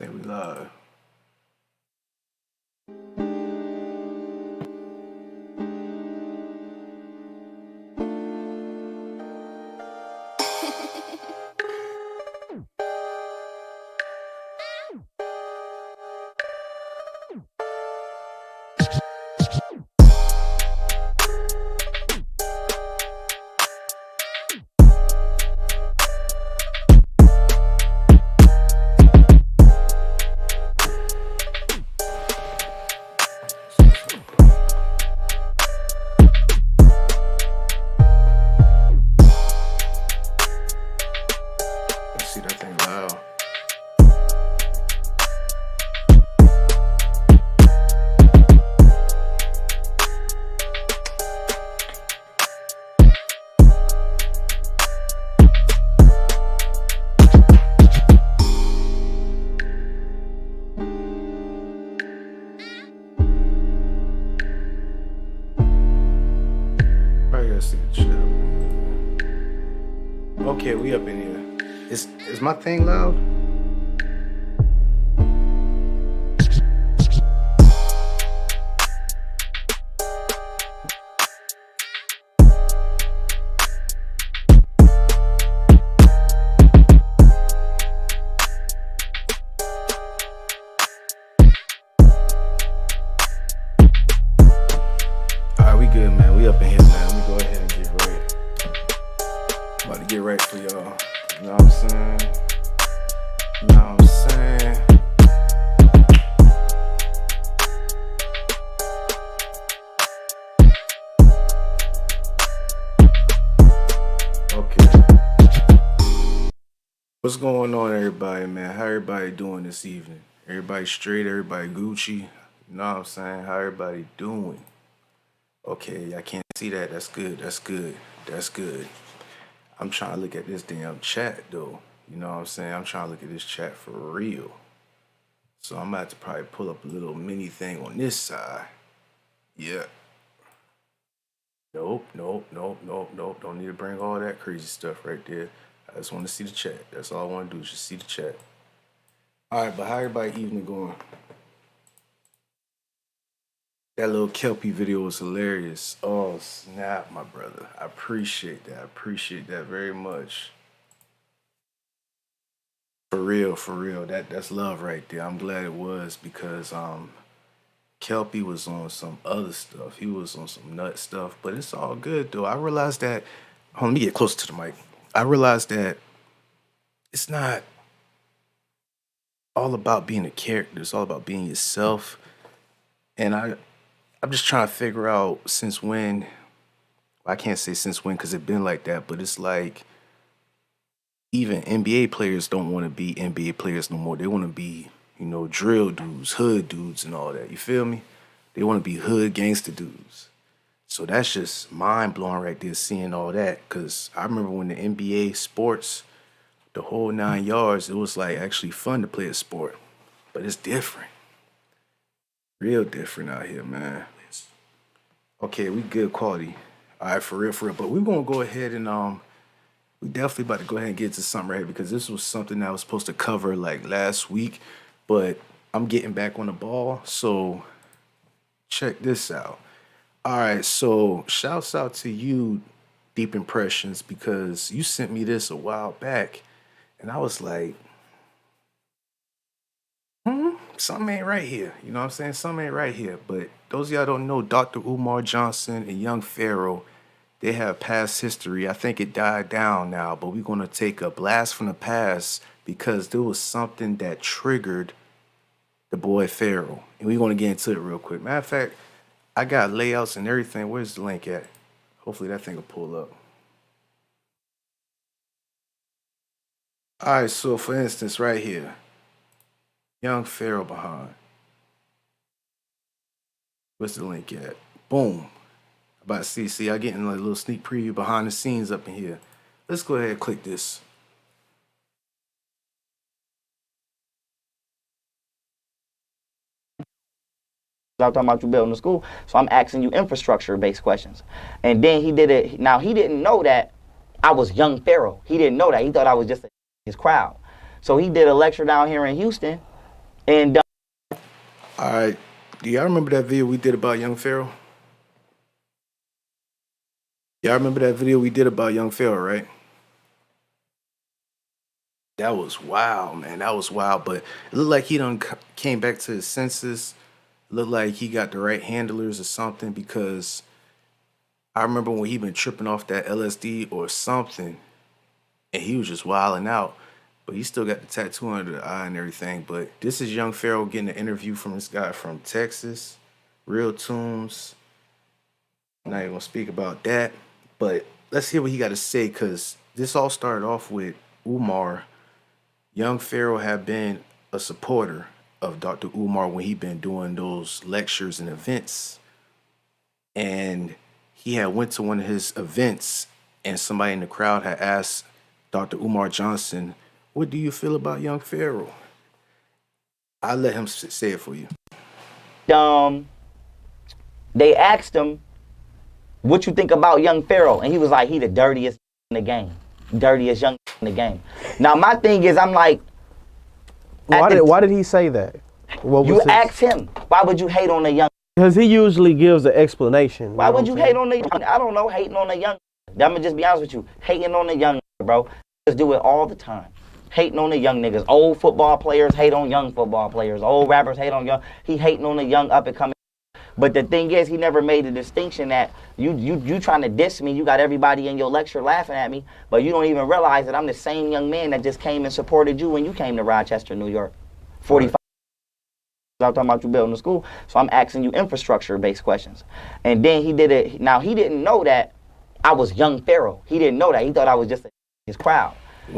Think we live. See that thing loud. Probably gotta see the chat. Okay, we up in here. Is my thing loud? Alright, we good, man. We up in here, man. We go ahead and get right. About to get right for y'all. You know what I'm saying? You know what I'm saying? Okay. What's going on, everybody, man? How everybody doing this evening? Everybody straight? Everybody Gucci? You know what I'm saying? How everybody doing? Okay, I can't see that. That's good. That's good. That's good. I'm trying to look at this damn chat, though. You know what I'm saying? I'm trying to look at this chat for real. So I'm about to probably pull up a little mini thing on this side. Yeah. Nope. Don't need to bring all that crazy stuff right there. I just want to see the chat. That's all I want to do is just see the chat. All right, but how everybody evening going? That little Kelpie video was hilarious. Oh, snap, my brother. I appreciate that. I appreciate that very much. For real. That's love right there. I'm glad it was because Kelpie was on some other stuff. He was on some nut stuff, but it's all good though. I realized that. Hold on, let me get closer to the mic. I realized that it's not all about being a character. It's all about being yourself. And I'm just trying to figure out since when. I can't say since when because it's been like that, but it's like even NBA players don't want to be NBA players no more. They want to be, drill dudes, hood dudes, and all that. You feel me? They want to be hood gangster dudes. So that's just mind blowing right there, seeing all that. Because I remember when the NBA sports, the whole 9 yards, it was like actually fun to play a sport, but it's different. Real different out here, man. Okay, we good quality. All right, for real. But we're gonna go ahead and we definitely about to go ahead and get to something right here because this was something that I was supposed to cover like last week, but I'm getting back on the ball. So check this out. All right, so shouts out to you, Deep Impressions, because you sent me this a while back, and I was like, something ain't right here. You know what I'm saying? Something ain't right here. But those of y'all don't know, Dr. Umar Johnson and young Pharaoh, they have past history. I think it died down now, but we're going to take a blast from the past because there was something that triggered the boy Pharaoh. And we're going to get into it real quick. Matter of fact, I got layouts and everything. Where's the link at? Hopefully that thing will pull up. All right, so for instance, right here. Young Pharaoh behind. Where's the link at? Boom. About to see, I getting a little sneak preview behind the scenes up in here. Let's go ahead and click this. I'm talking about you building a school, so I'm asking you infrastructure-based questions. And then he did it. Now, he didn't know that I was young Pharaoh. He didn't know that. He thought I was just his crowd. So he did a lecture down here in Houston, And All right. Do y'all remember that video we did about Young Pharaoh? Y'all remember that video we did about Young Pharaoh, right? That was wild, man. That was wild. But it looked like he done came back to his senses. Looked like he got the right handlers or something because I remember when he been tripping off that LSD or something, and he was just wilding out. But he still got the tattoo under the eye and everything. But this is Young Pharaoh getting an interview from this guy from Texas, Real Tunes. I'm not even gonna speak about that. But let's hear what he got to say because this all started off with Umar. Young Pharaoh had been a supporter of Dr. Umar when he been doing those lectures and events. And he had went to one of his events and somebody in the crowd had asked Dr. Umar Johnson, what do you feel about Young Pharaoh? I'll let him say it for you. they asked him, what you think about Young Pharaoh? And he was like, he the dirtiest in the game. Dirtiest young in the game. Now, my thing is, I'm like... Why did he say that? You asked him, why would you hate on a young... Because he usually gives an explanation. Why would you hate on the... I don't know, hating on a young... I'm going to just be honest with you. Hating on the young, bro. Just do it all the time. Hating on the young niggas. Old football players hate on young football players. Old rappers hate on young... He hating on the young up-and-coming... But the thing is, he never made a distinction that you trying to diss me, you got everybody in your lecture laughing at me, but you don't even realize that I'm the same young man that just came and supported you when you came to Rochester, New York. 45. I'm talking about you building the school, so I'm asking you infrastructure-based questions. And then he did it. Now, he didn't know that I was Young Pharaoh. He didn't know that. He thought I was just his crowd.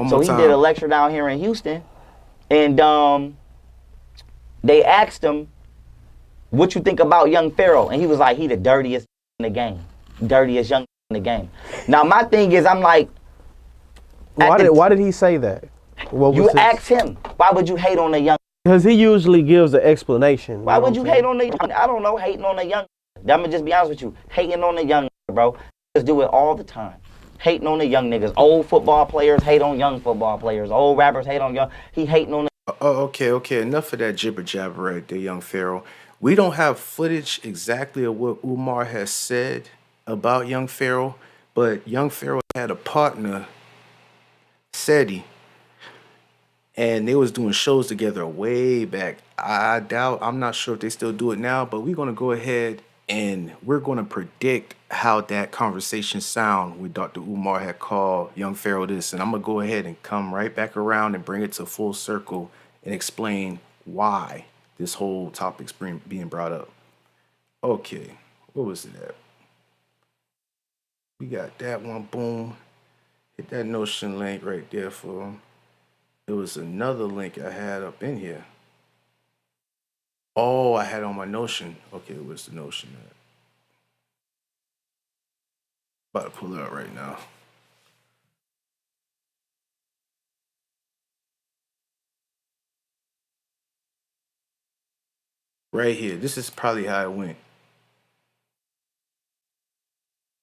So he did a lecture down here in Houston, and they asked him, what you think about Young Pharaoh? And he was like, he the dirtiest in the game. Dirtiest young in the game. Now, my thing is, I'm like... Why did he say that? You asked him, why would you hate on a young... Because he usually gives an explanation. Why would you hate on the... I don't know, hating on a young... I'm going to just be honest with you. Hating on the young, bro. Just do it all the time. Hating on the young niggas. Old football players hate on young football players. Old rappers hate on young... He hating on the... Oh, okay. Enough of that jibber jabber right there, Young Pharaoh. We don't have footage exactly of what Umar has said about Young Pharaoh, but Young Pharaoh had a partner, Seti, and they was doing shows together way back. I'm not sure if they still do it now, but we're going to go ahead and we're going to predict how that conversation sound when Dr. Umar had called Young Pharaoh this, and I'm going to go ahead and come right back around and bring it to full circle and explain why this whole topic's being brought up. Okay, what was it at? We got that one, boom. Hit that Notion link right there for him. There was another link I had up in here. Oh, I had on my Notion. Okay, where's the Notion at? About to pull it out right now. Right here. This is probably how it went.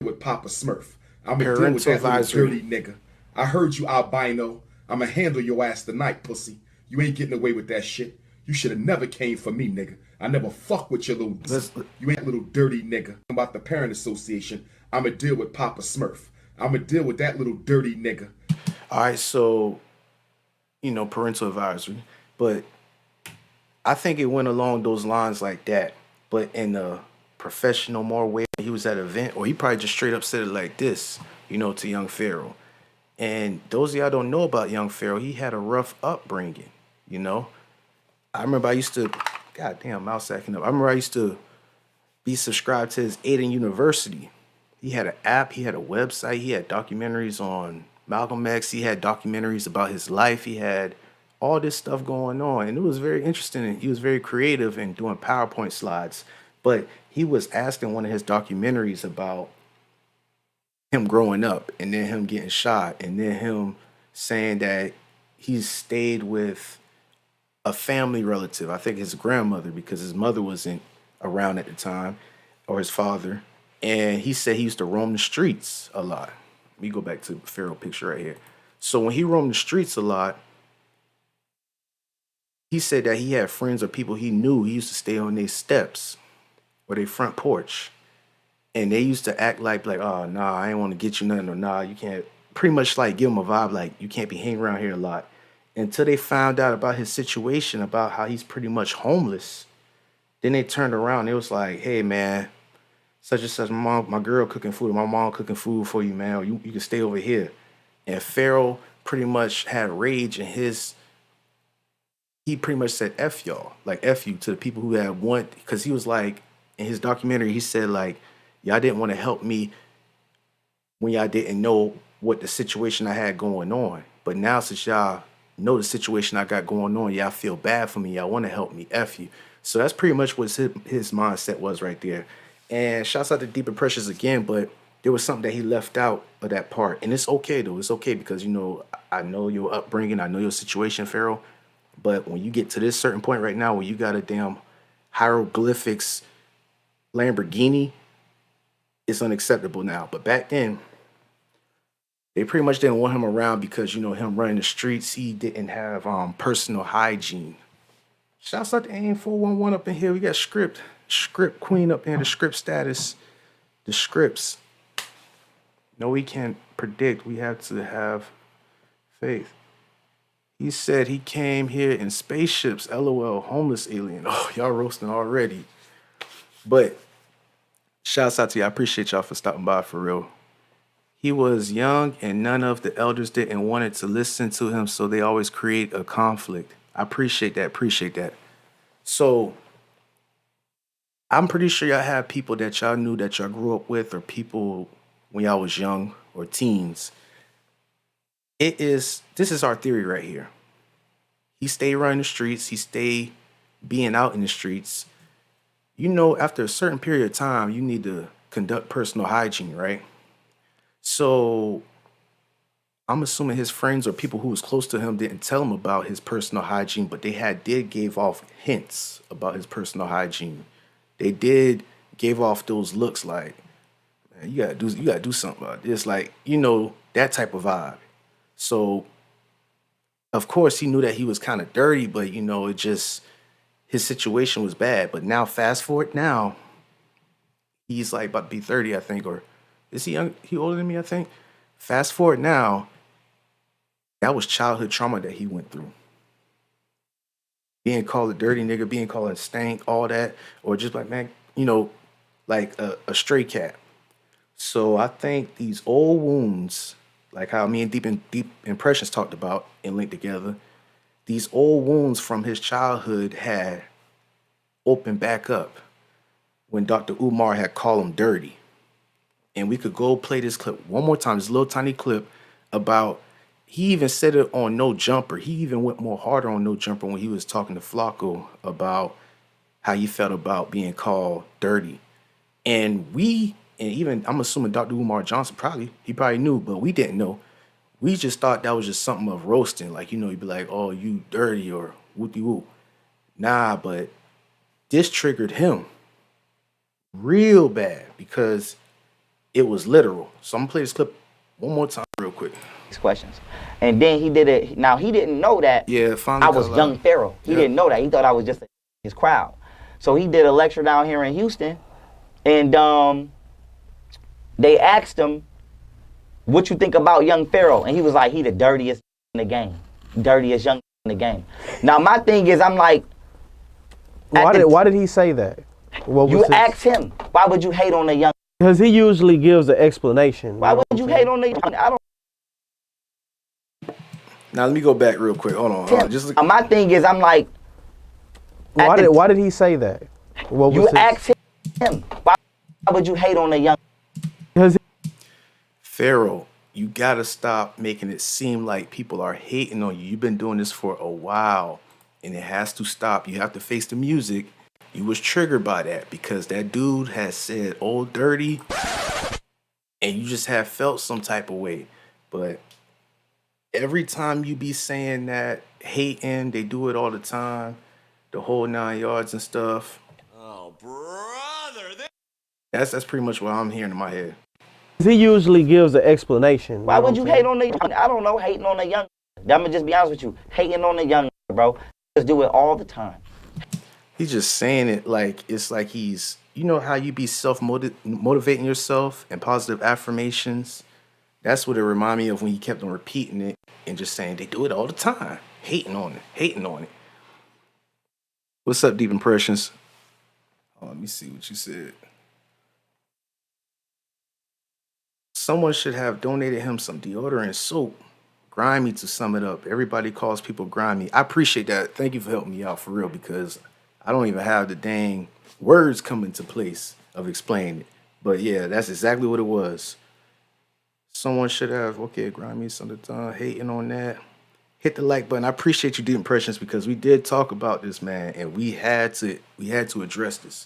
With Papa Smurf. I'm going to deal with that little dirty nigga. I heard you, albino. I'm going to handle your ass tonight, pussy. You ain't getting away with that shit. You should have never came for me, nigga. I never fuck with your little... You ain't little dirty nigga. About the Parent Association, I'm going to deal with Papa Smurf. I'm going to deal with that little dirty nigga. All right, so, parental advisory. But I think it went along those lines like that, but in a professional, more way. He was at an event, or he probably just straight up said it like this, to Young Pharaoh. And those of y'all don't know about Young Pharaoh, he had a rough upbringing, I remember I used to, goddamn, mouse acting up. I remember I used to be subscribed to his Aiden University. He had an app, he had a website, he had documentaries on Malcolm X, he had documentaries about his life, he had all this stuff going on, and it was very interesting, and he was very creative in doing PowerPoint slides. But he was asked in one of his documentaries about him growing up, and then him getting shot, and then him saying that he stayed with a family relative, I think his grandmother, because his mother wasn't around at the time, or his father, and he said he used to roam the streets a lot. Let me go back to the Pharaoh picture right here. So when he roamed the streets a lot, he said that he had friends or people he knew. He used to stay on their steps or their front porch, and they used to act like, oh nah, I ain't want to get you nothing, or nah, you can't. Pretty much like give him a vibe like you can't be hanging around here a lot. Until they found out about his situation, about how he's pretty much homeless. Then they turned around. It was like, hey man, such and such, my girl cooking food, my mom cooking food for you, man. You can stay over here. And Pharaoh pretty much had rage in his. He pretty much said F y'all, like F you to the people who had want, because he was like, in his documentary, he said like, y'all didn't want to help me when y'all didn't know what the situation I had going on. But now since y'all know the situation I got going on, y'all feel bad for me, y'all want to help me, F you. So that's pretty much what his mindset was right there. And shouts out to Deep Impressions again, but there was something that he left out of that part. And it's okay though, it's okay because you know, I know your upbringing, I know your situation, Pharaoh. But when you get to this certain point right now where you got a damn hieroglyphics Lamborghini, it's unacceptable now. But back then, they pretty much didn't want him around because, you know, him running the streets, he didn't have personal hygiene. Shouts out to Annie.411 up in here. We got script queen up there, the script status, the scripts. No, we can't predict. We have to have faith. He said he came here in spaceships. LOL, homeless alien. Oh, y'all roasting already. But shouts out to you. I appreciate y'all for stopping by for real. He was young and none of the elders didn't want to listen to him, so they always create a conflict. I appreciate that. So I'm pretty sure y'all have people that y'all knew that y'all grew up with, or people when y'all was young or teens. This is our theory right here. He stayed running the streets. He stayed being out in the streets. You know, after a certain period of time, you need to conduct personal hygiene, right? So I'm assuming his friends or people who was close to him didn't tell him about his personal hygiene, but they did give off hints about his personal hygiene. They did give off those looks like, man, you gotta do something about this, like, you know, that type of vibe. So of course he knew that he was kind of dirty, but you know, his situation was bad. But now fast forward now, he's like about to be 30, I think, or is he young? He older than me, I think. Fast forward now, that was childhood trauma that he went through. Being called a dirty nigga, being called a stank, all that, or just like, man, you know, like a stray cat. So I think these old wounds, like how me and Deep Impressions talked about and linked together, these old wounds from his childhood had opened back up when Dr. Umar had called him dirty. And we could go play this clip one more time, this little tiny clip about, he even said it on No Jumper. He even went more harder on No Jumper when he was talking to Flacco about how he felt about being called dirty. And even, I'm assuming Dr. Umar Johnson he probably knew, but we didn't know. We just thought that was just something of roasting. Like, you know, you'd be like, oh, you dirty or whoopty whoop. Nah, but this triggered him real bad because it was literal. So I'm gonna play this clip one more time real quick. These questions. And then he did it. Now, he didn't know that I was young Pharaoh. He didn't know that. He thought I was just his crowd. So he did a lecture down here in Houston. And they asked him, what you think about young Pharaoh? And he was like, he the dirtiest in the game. Dirtiest young in the game. Now, my thing is, I'm like, why did he say that? You asked him, why would you hate on the young? Because he usually gives an explanation. Why would you hate on the young? I don't. Now let me go back real quick. Hold on. Just look. My thing is, I'm like, why did he say that? You asked him, why would you hate on the young? Pharaoh, you gotta stop making it seem like people are hating on you. You've been doing this for a while, and it has to stop. You have to face the music. You was triggered by that because that dude has said old dirty, and you just have felt some type of way. But every time you be saying that, hating, they do it all the time, the whole 9 yards and stuff. Oh, brother. That's pretty much what I'm hearing in my head. He usually gives an explanation. Why would you hate on the young? I don't know, hating on the young. I'm gonna just be honest with you. Hating on the young, bro. Just do it all the time. He's just saying it like it's like he's, you know how you be motivating yourself and positive affirmations. That's what it reminded me of when he kept on repeating it and just saying they do it all the time, hating on it, hating on it. What's up, Deep Impressions? Oh, let me see what you said. Someone should have donated him some deodorant and soap. Grimy to sum it up. Everybody calls people grimy. I appreciate that. Thank you for helping me out for real because I don't even have the dang words come into place of explaining it. But yeah, that's exactly what it was. Someone should have, okay, grimy something, hating on that. Hit the like button. I appreciate you, Deep Impressions, because we did talk about this, man, and we had to address this.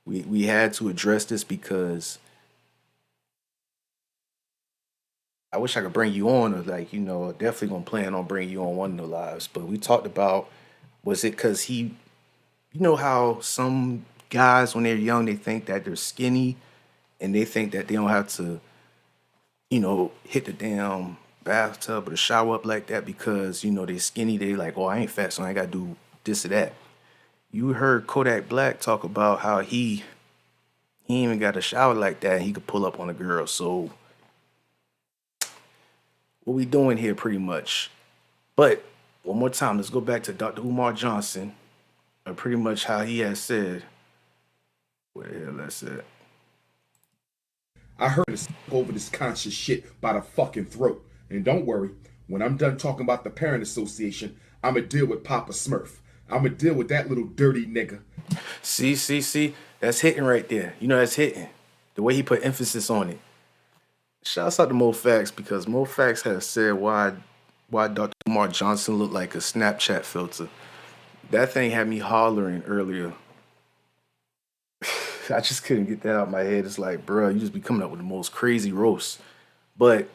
We had to address this because I wish I could bring you on, or like, you know, definitely gonna plan on bringing you on one of the lives. But we talked about, was it because he, you know how some guys when they're young they think that they're skinny and they think that they don't have to, you know, hit the damn bathtub or the shower up like that because, you know, they're skinny. They like, oh, I ain't fat, so I ain't gotta do this or that. You heard Kodak Black talk about how he ain't even got a shower like that and he could pull up on a girl. So what we doing here pretty much. But one more time, let's go back to Dr. Umar Johnson, and pretty much how he has said, where the hell that's at? I heard this over this conscious shit by the fucking throat. And don't worry, when I'm done talking about the Parent Association, I'ma deal with Papa Smurf. I'ma deal with that little dirty nigga. See, that's hitting right there. You know, that's hitting. The way he put emphasis on it. Shouts out to Mo Facts because Mo Facts has said why Dr. Umar Johnson looked like a Snapchat filter. That thing had me hollering earlier. I just couldn't get that out of my head. It's like, bro, you just be coming up with the most crazy roasts. But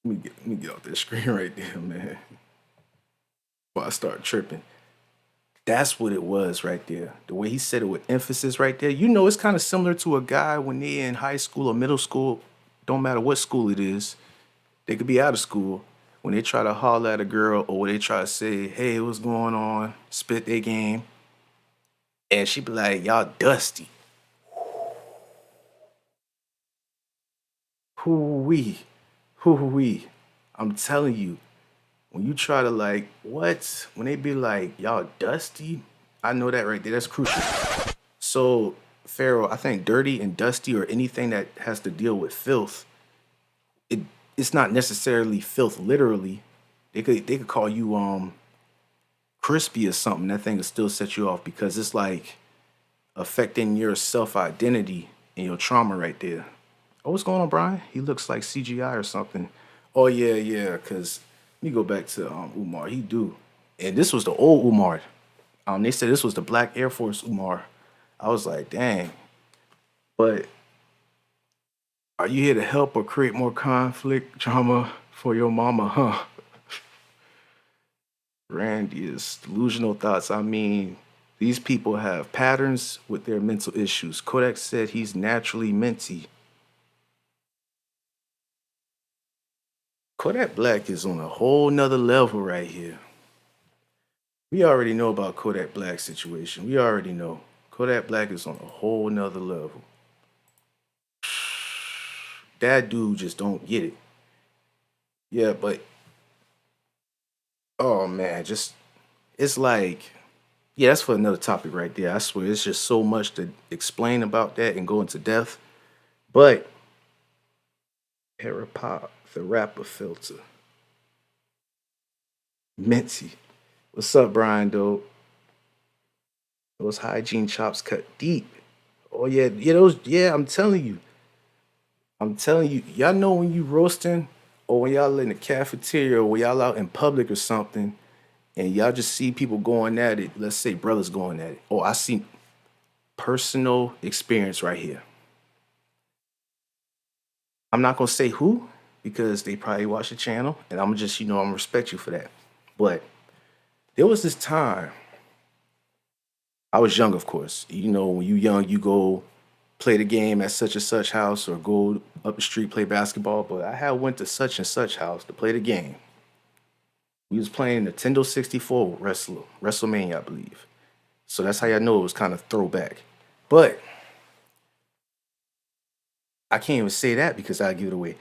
let me get off that screen right there, man. Before I start tripping. That's what it was right there. The way he said it with emphasis right there. You know, it's kind of similar to a guy when they're in high school or middle school. Don't matter what school it is. They could be out of school. When they try to holler at a girl or when they try to say, hey, what's going on? Spit their game. And she be like, y'all dusty. Hoo-wee. Hoo-wee. I'm telling you. When you try to like, what? When they be like, y'all dusty? I know that right there. That's crucial. So, Pharaoh, I think dirty and dusty or anything that has to deal with filth, it's not necessarily filth literally. They could call you crispy or something. That thing will still set you off because it's like affecting your self-identity and your trauma right there. Oh, what's going on, Brian? He looks like CGI or something. Oh, yeah, because let me go back to Umar. He do. And this was the old Umar. They said this was the Black Air Force Umar. I was like, dang. But are you here to help or create more conflict, drama for your mama, huh? Randiest delusional thoughts. I mean, these people have patterns with their mental issues. Kodak said he's naturally minty. Kodak Black is on a whole nother level right here. We already know about Kodak Black's situation. We already know. Kodak Black is on a whole nother level. That dude just don't get it. Yeah, but oh man, just it's like, yeah, that's for another topic right there. I swear, it's just so much to explain about that and go into depth. But Parapop, the rapper filter. Minty. What's up, Brian, though? Those hygiene chops cut deep. Oh, yeah. I'm telling you. Y'all know when you roasting or when y'all in the cafeteria or when y'all out in public or something and y'all just see people going at it. Let's say brothers going at it. Oh, I see personal experience right here. I'm not going to say who because they probably watch the channel and I'm just, I'm going to respect you for that. But there was this time, I was young, of course. You know, when you young, you go play the game at such and such house or go up the street, play basketball. But I had went to such and such house to play the game. We was playing Nintendo 64 WrestleMania, I believe. So that's how y'all know it was kind of throwback. But I can't even say that because I give it away.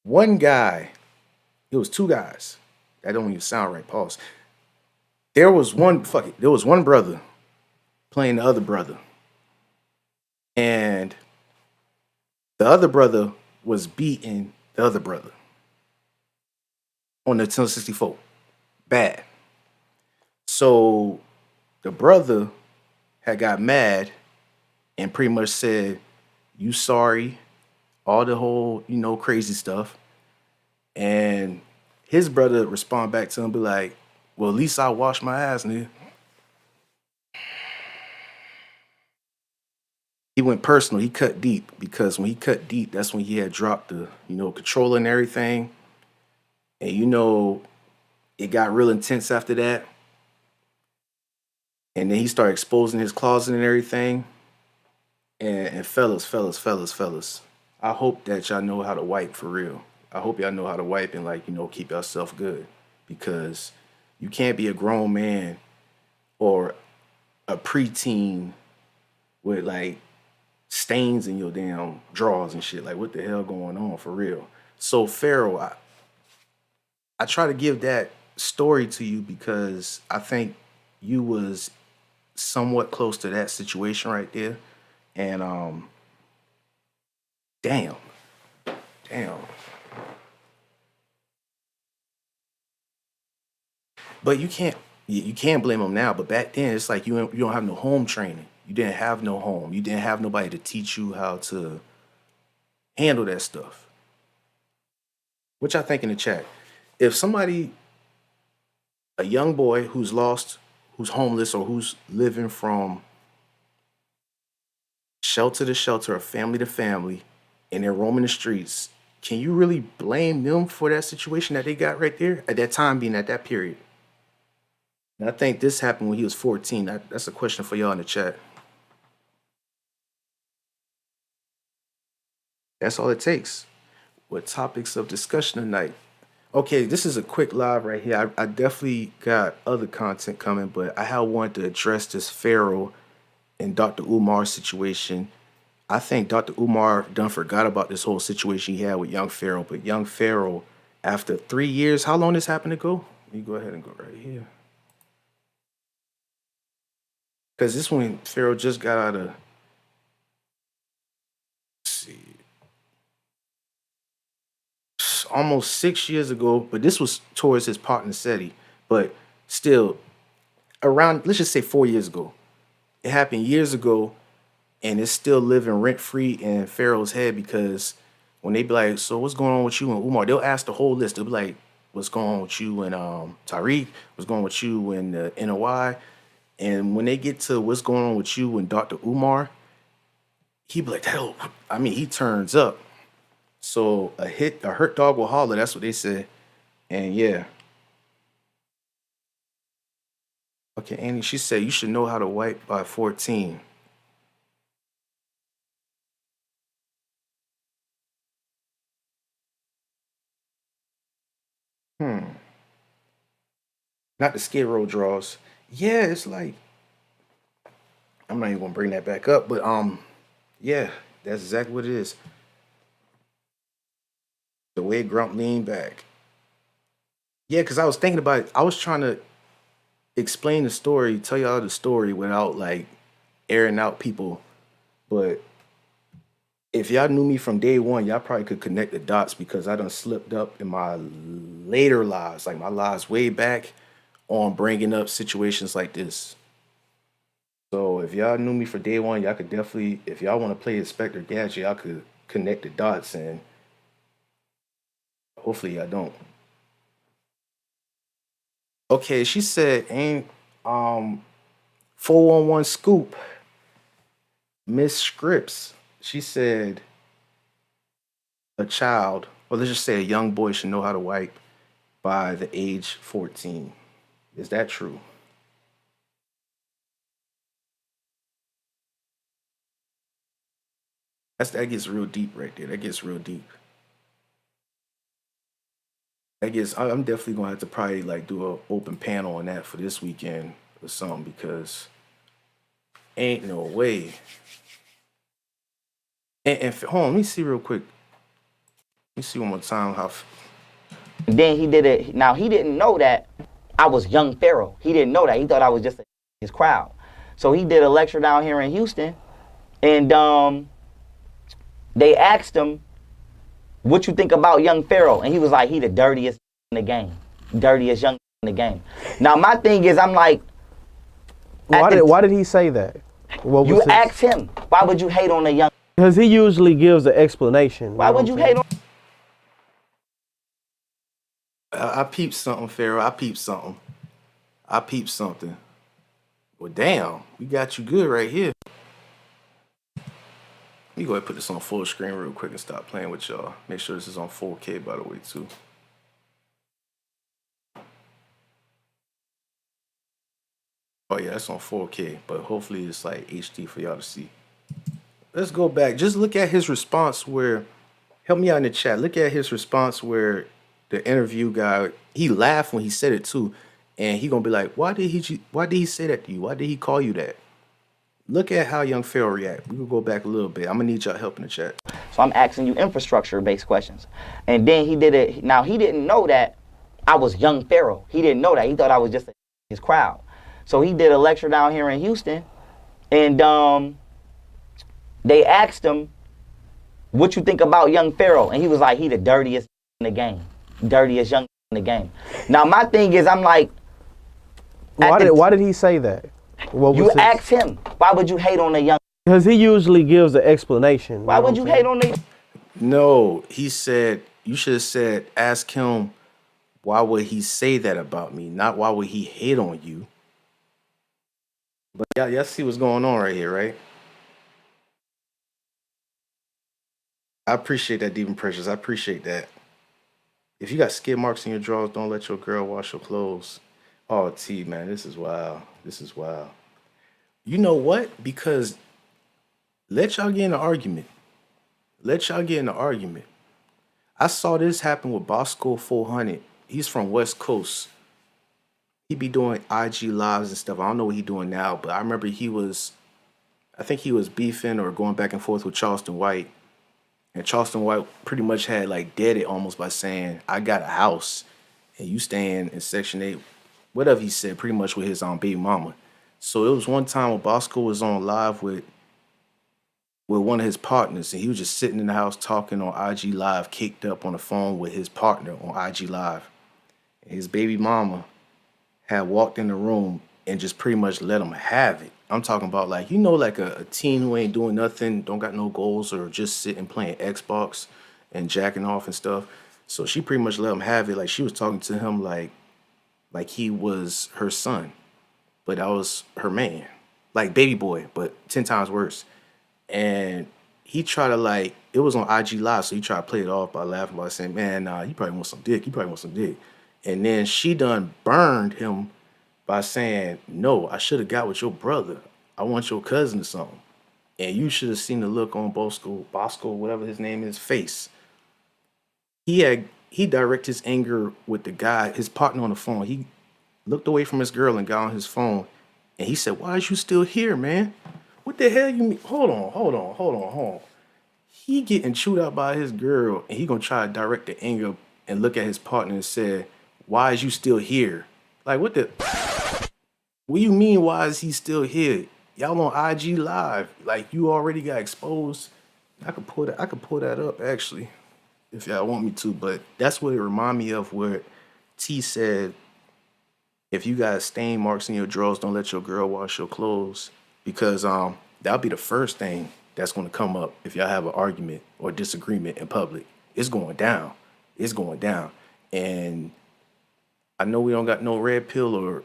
One guy, it was two guys. That don't even sound right. Pause. There was one, fuck it. There was one brother playing the other brother. And the other brother was beating the other brother on the Nintendo 64. Bad. So the brother had got mad and pretty much said, "You sorry," all the whole, crazy stuff. And his brother respond back to him, be like, "Well, at least I washed my ass, nigga." He went personal. He cut deep because when he cut deep, that's when he had dropped the, controller and everything. And it got real intense after that. And then he started exposing his closet and everything. And fellas, I hope that y'all know how to wipe for real. I hope y'all know how to wipe and keep yourself good. Because you can't be a grown man or a preteen with stains in your damn drawers and shit. Like, what the hell going on for real? So Pharaoh, I try to give that story to you because I think you was somewhat close to that situation right there. And damn. But you can't blame them now. But back then, it's like you don't have no home training. You didn't have no home. You didn't have nobody to teach you how to handle that stuff. Which I think in the chat, if somebody, a young boy who's lost, who's homeless, or who's living from shelter to shelter or family to family, and they're roaming the streets, can you really blame them for that situation that they got right there at that time, being at that period? And I think this happened when he was 14. That's a question for y'all in the chat. That's all it takes. What topics of discussion tonight? Okay, this is a quick live right here. I definitely got other content coming, but I had wanted to address this Pharaoh and Dr. Umar situation. I think Dr. Umar done forgot about this whole situation he had with young Pharaoh, but young Pharaoh, after 3 years, how long this happened ago? Let me go ahead and go right here. Because this one, Pharaoh just got out of, let's see, almost 6 years ago, but this was towards his partner SETI. But still, around, let's just say 4 years ago. It happened years ago, and it's still living rent free in Pharaoh's head because when they be like, "So what's going on with you and Umar?" They'll ask the whole list. They'll be like, "What's going on with you and Tariq? What's going on with you and NOI?" And when they get to what's going on with you and Dr. Umar, he be like, "Hell," I mean, he turns up. So a hurt dog will holler. That's what they say. And yeah. Okay, Annie, she said you should know how to wipe by 14. Not the Skid Row draws. Yeah, it's like I'm not even gonna bring that back up, but yeah, that's exactly what it is. The way Grump leaned back. Yeah, because I was thinking about it. I was trying to explain the story, tell y'all the story without airing out people. But if y'all knew me from day one, y'all probably could connect the dots because I done slipped up in my later lives, like my lives way back, on bringing up situations like this. So if y'all knew me for day one, y'all could definitely, if y'all want to play Inspector Gadget, y'all could connect the dots, and hopefully y'all don't. Okay, she said, ain't 411 Scoop, Miss Scripps. She said a child, or let's just say a young boy, should know how to wipe by the age 14. Is that true? That gets real deep right there. That gets real deep. I guess I'm definitely gonna have to probably like do an open panel on that for this weekend or something because ain't no way. Hold on, let me see real quick. Let me see one more time how. And then he did it. Now he didn't know that I was young Pharaoh. He didn't know that. He thought I was just his crowd. So he did a lecture down here in Houston, and they asked him, "What you think about young Pharaoh?" And he was like, "He the dirtiest in the game, dirtiest young in the game." Now my thing is, I'm like, why did he say that? What was you his... ask him, why would you hate on a young? Because he usually gives an explanation. Why would you hate on? I peeped something, Pharaoh. I peeped something. I peeped something. Well, damn, we got you good right here. Let me go ahead and put this on full screen real quick and stop playing with y'all. Make sure this is on 4K, by the way, too. Oh, yeah, that's on 4K, but hopefully it's like HD for y'all to see. Let's go back. Just look at his response where, help me out in the chat. Look at his response where the interview guy, he laughed when he said it too. And he gonna be like, why did he say that to you? Why did he call you that? Look at how young Pharaoh react. We can go back a little bit. I'm gonna need y'all help in the chat. So I'm asking you infrastructure-based questions. And then he did it. Now he didn't know that I was young Pharaoh. He didn't know that. He thought I was just his crowd. So he did a lecture down here in Houston, and they asked him, "What you think about young Pharaoh?" And he was like, "He the dirtiest in the game, dirtiest young in the game." Now my thing is, I'm like, why did he say that? What was you his... ask him, why would you hate on a young? Because he usually gives an explanation. Why would you hate on the? No, he said, you should have said, ask him, why would he say that about me? Not why would he hate on you? But y'all see what's going on right here, right? I appreciate that, Deep and Precious. I appreciate that. If you got skid marks in your drawers, don't let your girl wash your clothes. Oh, T, man, this is wild. This is wild. You know what? Because let y'all get in an argument. Let y'all get in an argument. I saw this happen with Bosco 400. He's from West Coast. He be doing IG lives and stuff. I don't know what he doing now, but I remember I think he was beefing or going back and forth with Charleston White. And Charleston White pretty much had like dead it almost by saying, I got a house and you staying in Section 8. Whatever he said, pretty much with his baby mama. So it was one time when Bosco was on live with one of his partners, and he was just sitting in the house talking on IG Live, caked up on the phone with his partner on IG Live. And his baby mama had walked in the room and just pretty much let him have it. I'm talking about like, like a teen who ain't doing nothing, don't got no goals, or just sitting playing Xbox and jacking off and stuff. So she pretty much let him have it. Like she was talking to him like he was her son, but that was her man. Like baby boy, but 10 times worse. And he tried to it was on IG Live, so he tried to play it off by laughing, by saying, man, nah, you probably want some dick. You probably want some dick. And then she done burned him by saying, no, I should have got with your brother. I want your cousin or something. And you should have seen the look on Bosco, whatever his name is, face. He directed his anger with the guy, his partner on the phone. He looked away from his girl and got on his phone. And he said, why is you still here, man? What the hell you mean? Hold on. He getting chewed out by his girl, and he gonna try to direct the anger and look at his partner and say, why is you still here? Like, what do you mean, why is he still here? Y'all on IG Live. Like, you already got exposed. I could pull that up, actually, if y'all want me to, but that's what it remind me of, where T said, if you got stain marks in your drawers, don't let your girl wash your clothes. Because that'll be the first thing that's going to come up if y'all have an argument or disagreement in public. It's going down. It's going down. And I know we don't got no red pill or,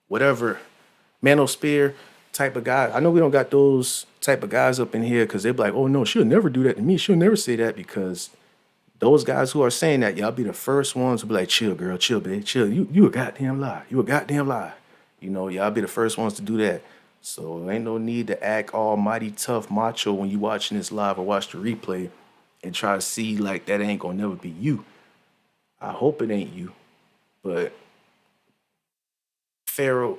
whatever, manosphere type of guy. I know we don't got those type of guys up in here because they be like, oh, no, she'll never do that to me. She'll never say that, because those guys who are saying that, y'all be the first ones to be like, chill, girl, chill, babe, chill. You a goddamn lie. You a goddamn lie. Y'all be the first ones to do that. So ain't no need to act almighty tough macho when you watching this live or watch the replay and try to see like that ain't gonna never be you. I hope it ain't you, but Pharaoh,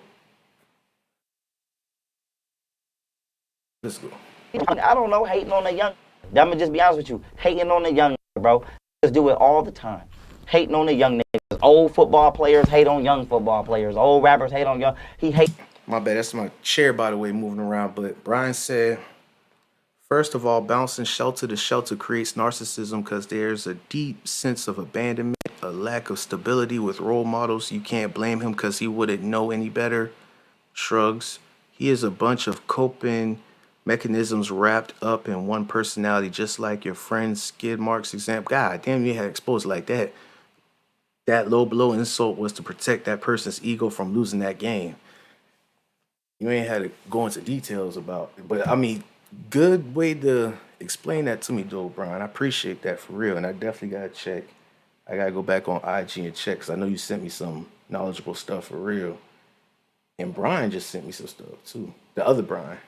let's go. I don't know, hating on a young. I'm gonna just be honest with you, hating on a young, bro. Just do it all the time. Hating on the young niggas. Old football players hate on young football players. Old rappers hate on young. He hate. My bad. That's my chair, by the way, moving around. But Brian said, first of all, bouncing shelter to shelter creates narcissism because there's a deep sense of abandonment, a lack of stability with role models. You can't blame him because he wouldn't know any better. Shrugs. He is a bunch of coping mechanisms wrapped up in one personality, just like your friend's skid marks example. God damn, you had exposed like that. That low blow insult was to protect that person's ego from losing that game. You ain't had to go into details about it, but I mean, good way to explain that to me, though, Brian. I appreciate that for real, and I definitely gotta check. I gotta go back on IG and check because I know you sent me some knowledgeable stuff for real. And Brian just sent me some stuff too. The other Brian.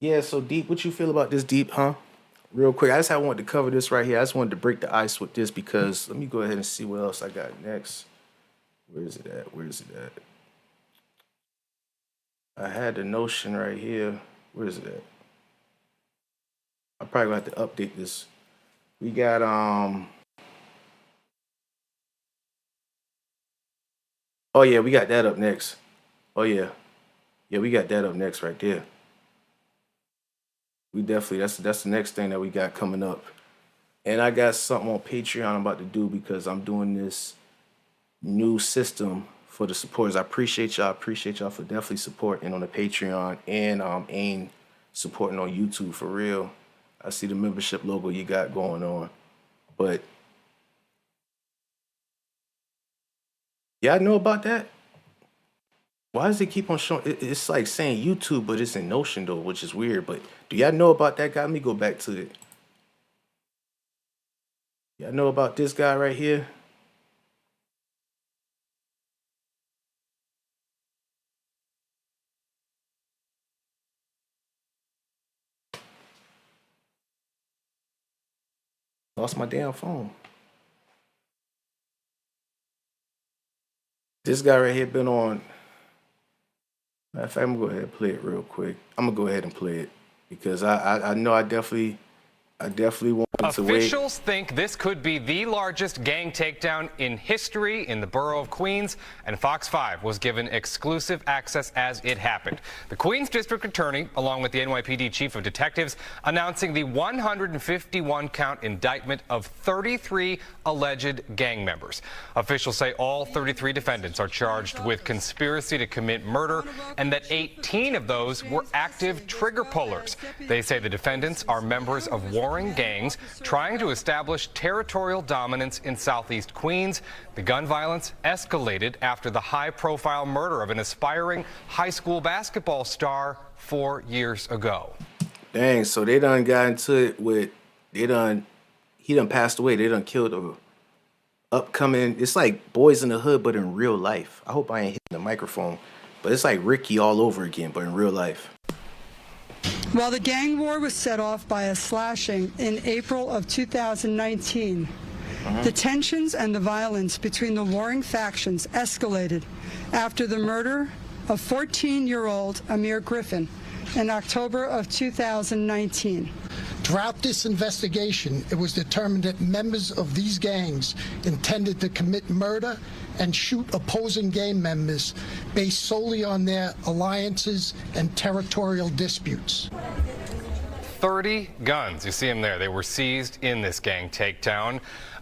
Yeah, so Deep, what you feel about this, Deep, huh? Real quick, I just wanted to cover this right here. I just wanted to break the ice with this because let me go ahead and see what else I got next. Where is it at? Where is it at? I had the notion right here. Where is it at? I probably gonna have to update this. We got oh yeah, we got that up next. Oh yeah. Yeah, we got that up next right there. We definitely that's the next thing that we got coming up. And I got something on Patreon I'm about to do because I'm doing this new system for the supporters. I appreciate y'all. Appreciate y'all for definitely supporting on the Patreon and supporting on YouTube for real. I see the membership logo you got going on. But y'all know about that? Why does it keep on showing? It's like saying YouTube, but it's in Notion though, which is weird. But do y'all know about that guy? Let me go back to it. Y'all know about this guy right here? Lost my damn phone. This guy right here been on. Matter of fact, I'm gonna go ahead and play it real quick. I'm gonna go ahead and play it because I know I definitely wanted to wait. Officials think this could be the largest gang takedown in history in the borough of Queens, and Fox 5 was given exclusive access as it happened. The Queens District Attorney, along with the NYPD Chief of Detectives, announcing the 151-count indictment of 33 alleged gang members. Officials say all 33 defendants are charged with conspiracy to commit murder and that 18 of those were active trigger pullers. They say the defendants are members of warring gangs trying to establish territorial dominance in Southeast Queens. The gun violence escalated after the high-profile murder of an aspiring high school basketball star 4 years ago. Dang, so they done got into it with, he done passed away. They done killed a upcoming, it's like Boys in the Hood, but in real life. I hope I ain't hitting the microphone, but it's like Ricky all over again, but in real life. While the gang war was set off by a slashing in April of 2019, the tensions and the violence between the warring factions escalated after the murder of 14-year-old Amir Griffin in October of 2019. Throughout this investigation, it was determined that members of these gangs intended to commit murder and shoot opposing gang members based solely on their alliances and territorial disputes. 30 guns. You see them there. They were seized in this gang takedown.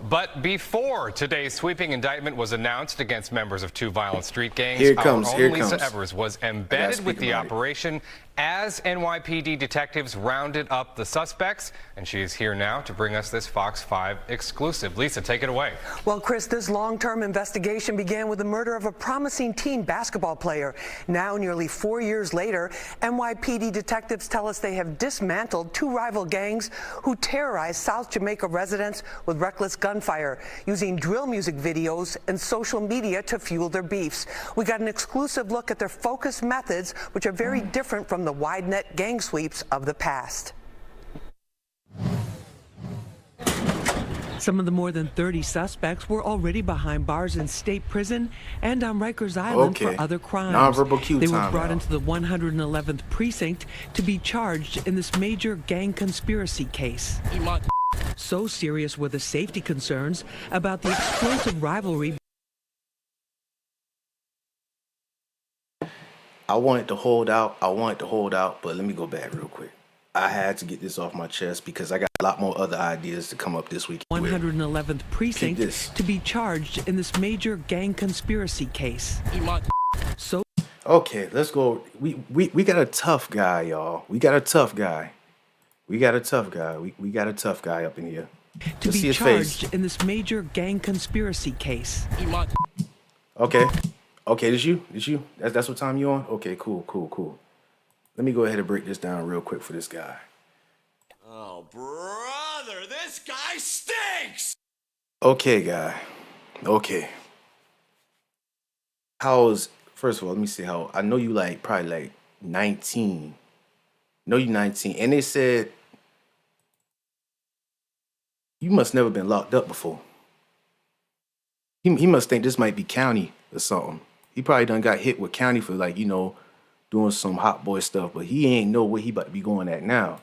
But before today's sweeping indictment was announced against members of two violent street gangs, our own Lisa Evers was embedded with the operation as NYPD detectives rounded up the suspects. And she is here now to bring us this Fox 5 exclusive. Lisa, take it away. Well, Chris, this long-term investigation began with the murder of a promising teen basketball player. Now, nearly 4 years later, NYPD detectives tell us they have dismantled two rival gangs who terrorized South Jamaica residents with reckless gunfire, using drill music videos and social media to fuel their beefs. We got an exclusive look at their focused methods, which are very different from the wide net gang sweeps of the past. Some of the more than 30 suspects were already behind bars in state prison and on Rikers Island for other crimes. Nonverbal cue they were time brought now. into the 111th precinct to be charged in this major gang conspiracy case. So serious were the safety concerns about the explosive rivalry. I wanted to hold out, but let me go back real quick. I had to get this off my chest because I got a lot more other ideas to come up this week. 111th precinct to be charged in this major gang conspiracy case. So okay, let's go. We got a tough guy, y'all. We got a tough guy. We got a tough guy up in here. To Let's see be his charged face. in this major gang conspiracy case. Okay. Okay, this you? That's what time you on? Okay, cool. Let me go ahead and break this down real quick for this guy. Oh, brother, this guy stinks! Okay, guy. Okay. First of all, let me see how, I know you probably 19. No, you 19. And they said, you must never been locked up before. He must think this might be county or something. He probably done got hit with county for doing some hot boy stuff, but he ain't know where he about to be going at now.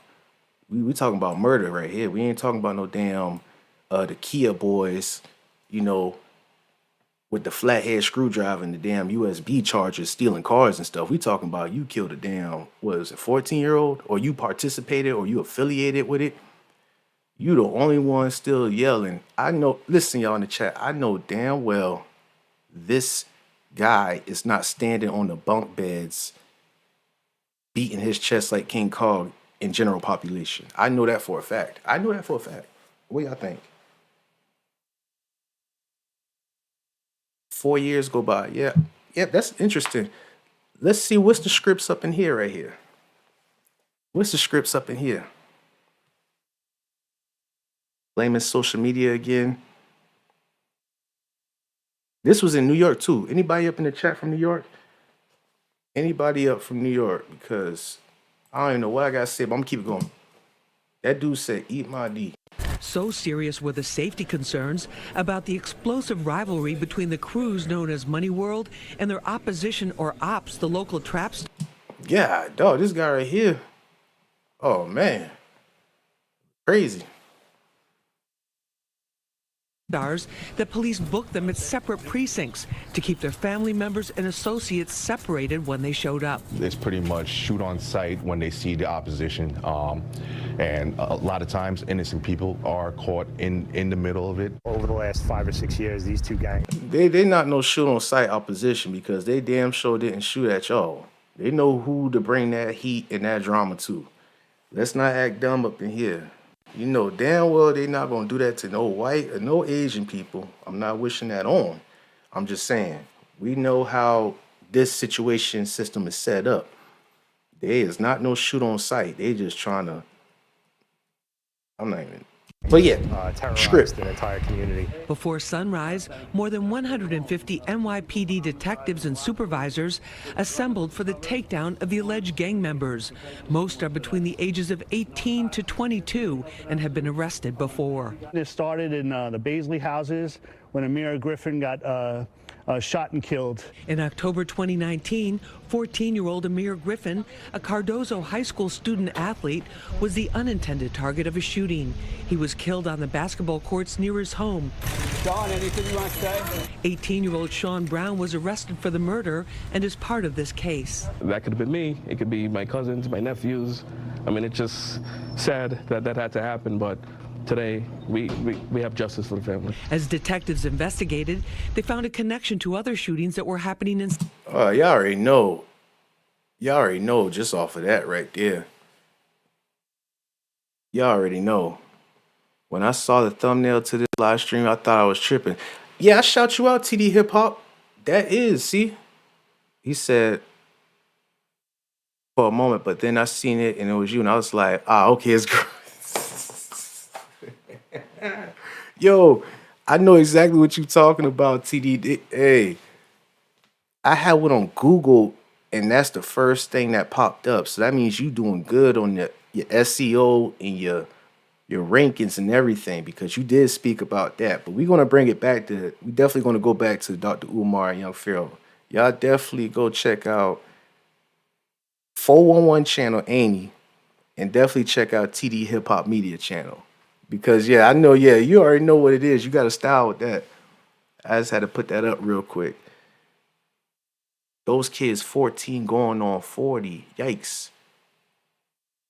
We talking about murder right here. We ain't talking about no damn the Kia boys, with the flathead screwdriver and the damn USB chargers stealing cars and stuff. We talking about you killed a damn, 14-year-old? Or you participated or you affiliated with it. You the only one still yelling. I know, listen y'all in the chat, I know damn well this guy is not standing on the bunk beds beating his chest like King Kong in general population. I know that for a fact. What y'all think? 4 years go by. Yeah, that's interesting. Let's see, what's the scripts up in here right here? Blaming social media again. This was in New York too. Anybody up in the chat from New York? Anybody up from New York? Because I don't even know what I gotta say, but I'm gonna keep it going. That dude said, eat my D. So serious were the safety concerns about the explosive rivalry between the crews known as Money World and their opposition or ops, the local traps. Yeah, dog, this guy right here. Oh man. Crazy. That police booked them at separate precincts to keep their family members and associates separated when they showed up. It's pretty much shoot on sight when they see the opposition. And a lot of times innocent people are caught in the middle of it. Over the last 5 or 6 years, these two gangs. They not no shoot on sight opposition because they damn sure didn't shoot at y'all. They know who to bring that heat and that drama to. Let's not act dumb up in here. You know damn well they not gonna do that to no white or no Asian people. I'm not wishing that on. I'm just saying, we know how this situation system is set up. There is not no shoot on sight. They just trying to, I'm not even, but yeah, terrorized an entire community. Before sunrise, more than 150 NYPD detectives and supervisors assembled for the takedown of the alleged gang members. Most are between the ages of 18 to 22 and have been arrested before. It started in the Baisley houses when Amir Griffin got shot and killed. In October 2019, 14-year-old Amir Griffin, a Cardozo High School student athlete, was the unintended target of a shooting. He was killed on the basketball courts near his home. Sean, anything you want to say? 18-year-old Sean Brown was arrested for the murder and is part of this case. That could have been me. It could be my cousins, my nephews. I mean, it's just sad that that had to happen, but today, we have justice for the family. As detectives investigated, they found a connection to other shootings that were happening in... y'all already know. Y'all already know just off of that right there. Y'all already know. When I saw the thumbnail to this live stream, I thought I was tripping. Yeah, I shout you out, TD Hip Hop. That is, see? He said, for a moment, but then I seen it and it was you, and I was like, okay, it's great. Yo, I know exactly what you're talking about, TD. Hey, I had one on Google, and that's the first thing that popped up. So that means you doing good on your SEO and your rankings and everything, because you did speak about that. But we're gonna bring it back to. We definitely gonna go back to Dr. Umar and Young Pharaoh. Y'all definitely go check out 411 Channel Annie, and definitely check out TD Hip Hop Media Channel. Because yeah, I know, yeah, you already know what it is. You got a style with that. I just had to put that up real quick. Those kids 14 going on 40. Yikes.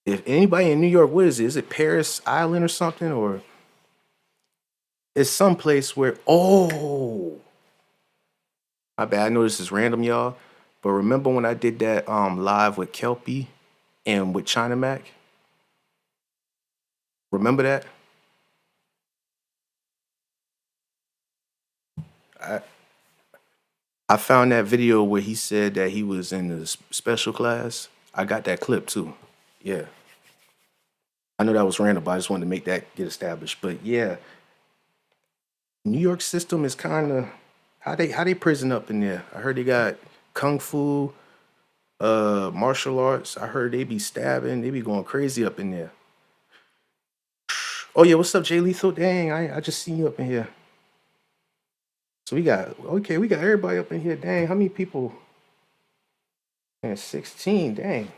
If anybody in New York, what is it? Is it Paris Island or something? Or it's someplace where, oh, my bad. I know this is random, y'all. But remember when I did that live with Kelpie and with China Mac? Remember that? I found that video where he said that he was in the special class. I got that clip too. Yeah. I know that was random, but I just wanted to make that get established. But yeah, New York system is kind of how they prison up in there. I heard they got kung fu, martial arts. I heard they be stabbing, they be going crazy up in there. Oh yeah, what's up, Jay Lethal? Dang, I just seen you up in here. So we got everybody up in here. Dang, how many people? Man, 16, dang.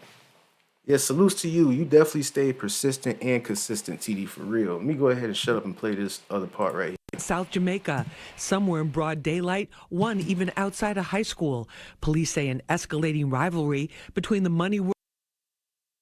Yeah, salutes to you. You definitely stayed persistent and consistent, TD, for real. Let me go ahead and shut up and play this other part right here. South Jamaica, somewhere in broad daylight, one even outside a high school. Police say an escalating rivalry between the money world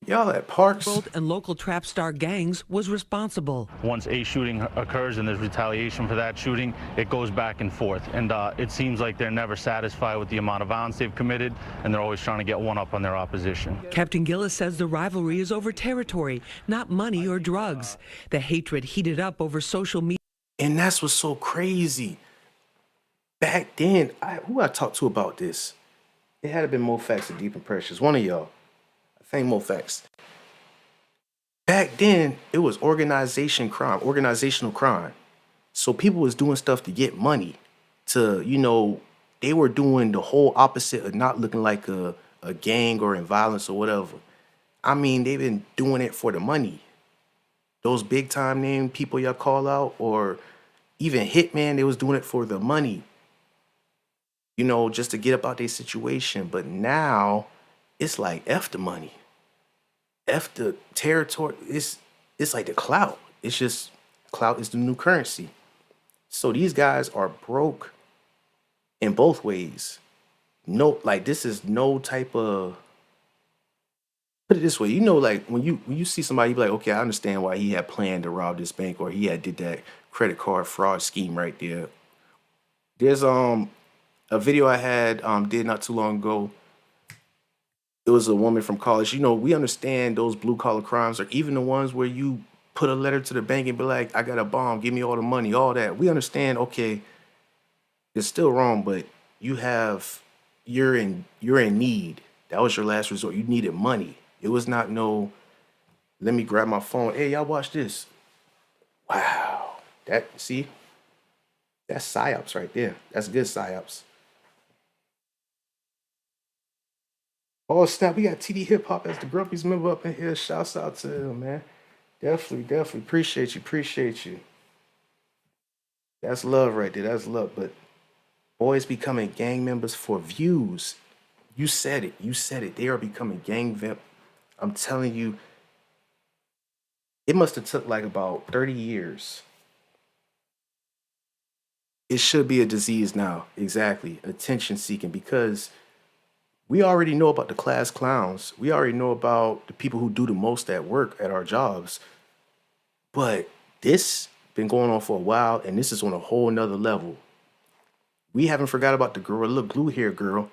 Y'all at parks and local trap star gangs was responsible. Once a shooting occurs and there's retaliation for that shooting, it goes back and forth. And it seems like they're never satisfied with the amount of violence they've committed, and they're always trying to get one up on their opposition. Captain Gillis says the rivalry is over territory, not money or drugs. The hatred heated up over social media. And that's what's so crazy. Back then, who I talked to about this? It had to been Mo Facts and Deep and Precious. One of y'all. I think Mo Facts. Back then, it was organizational crime. So people was doing stuff to get money. They were doing the whole opposite of not looking like a gang or in violence or whatever. I mean, they've been doing it for the money. Those big time name people y'all call out, or even Hitman, they was doing it for the money. Just to get up out their situation. But now, it's like F the money. F the territory. It's like the clout. It's just, clout is the new currency. So these guys are broke in both ways. This is no type of, put it this way, like when you see somebody, you be like, okay, I understand why he had planned to rob this bank, or he had did that credit card fraud scheme right there. There's a video I had did not too long ago. It was a woman from college. We understand those blue collar crimes, or even the ones where you put a letter to the bank and be like, I got a bomb, give me all the money, all that. We understand, okay, it's still wrong, but you're in need. That was your last resort. You needed money. It was not let me grab my phone. Hey, y'all watch this. Wow. That's psyops right there. That's good psyops. Oh, snap. We got TD Hip Hop as the Grumpies member up in here. Shouts out to him, man. Definitely. Appreciate you. That's love right there. That's love. But boys becoming gang members for views. You said it. They are becoming gang vamp. I'm telling you, it must have took like about 30 years. It should be a disease now. Exactly. Attention seeking, because we already know about the class clowns. We already know about the people who do the most at work at our jobs. But this been going on for a while, and this is on a whole nother level. We haven't forgot about the Gorilla Glue hair girl.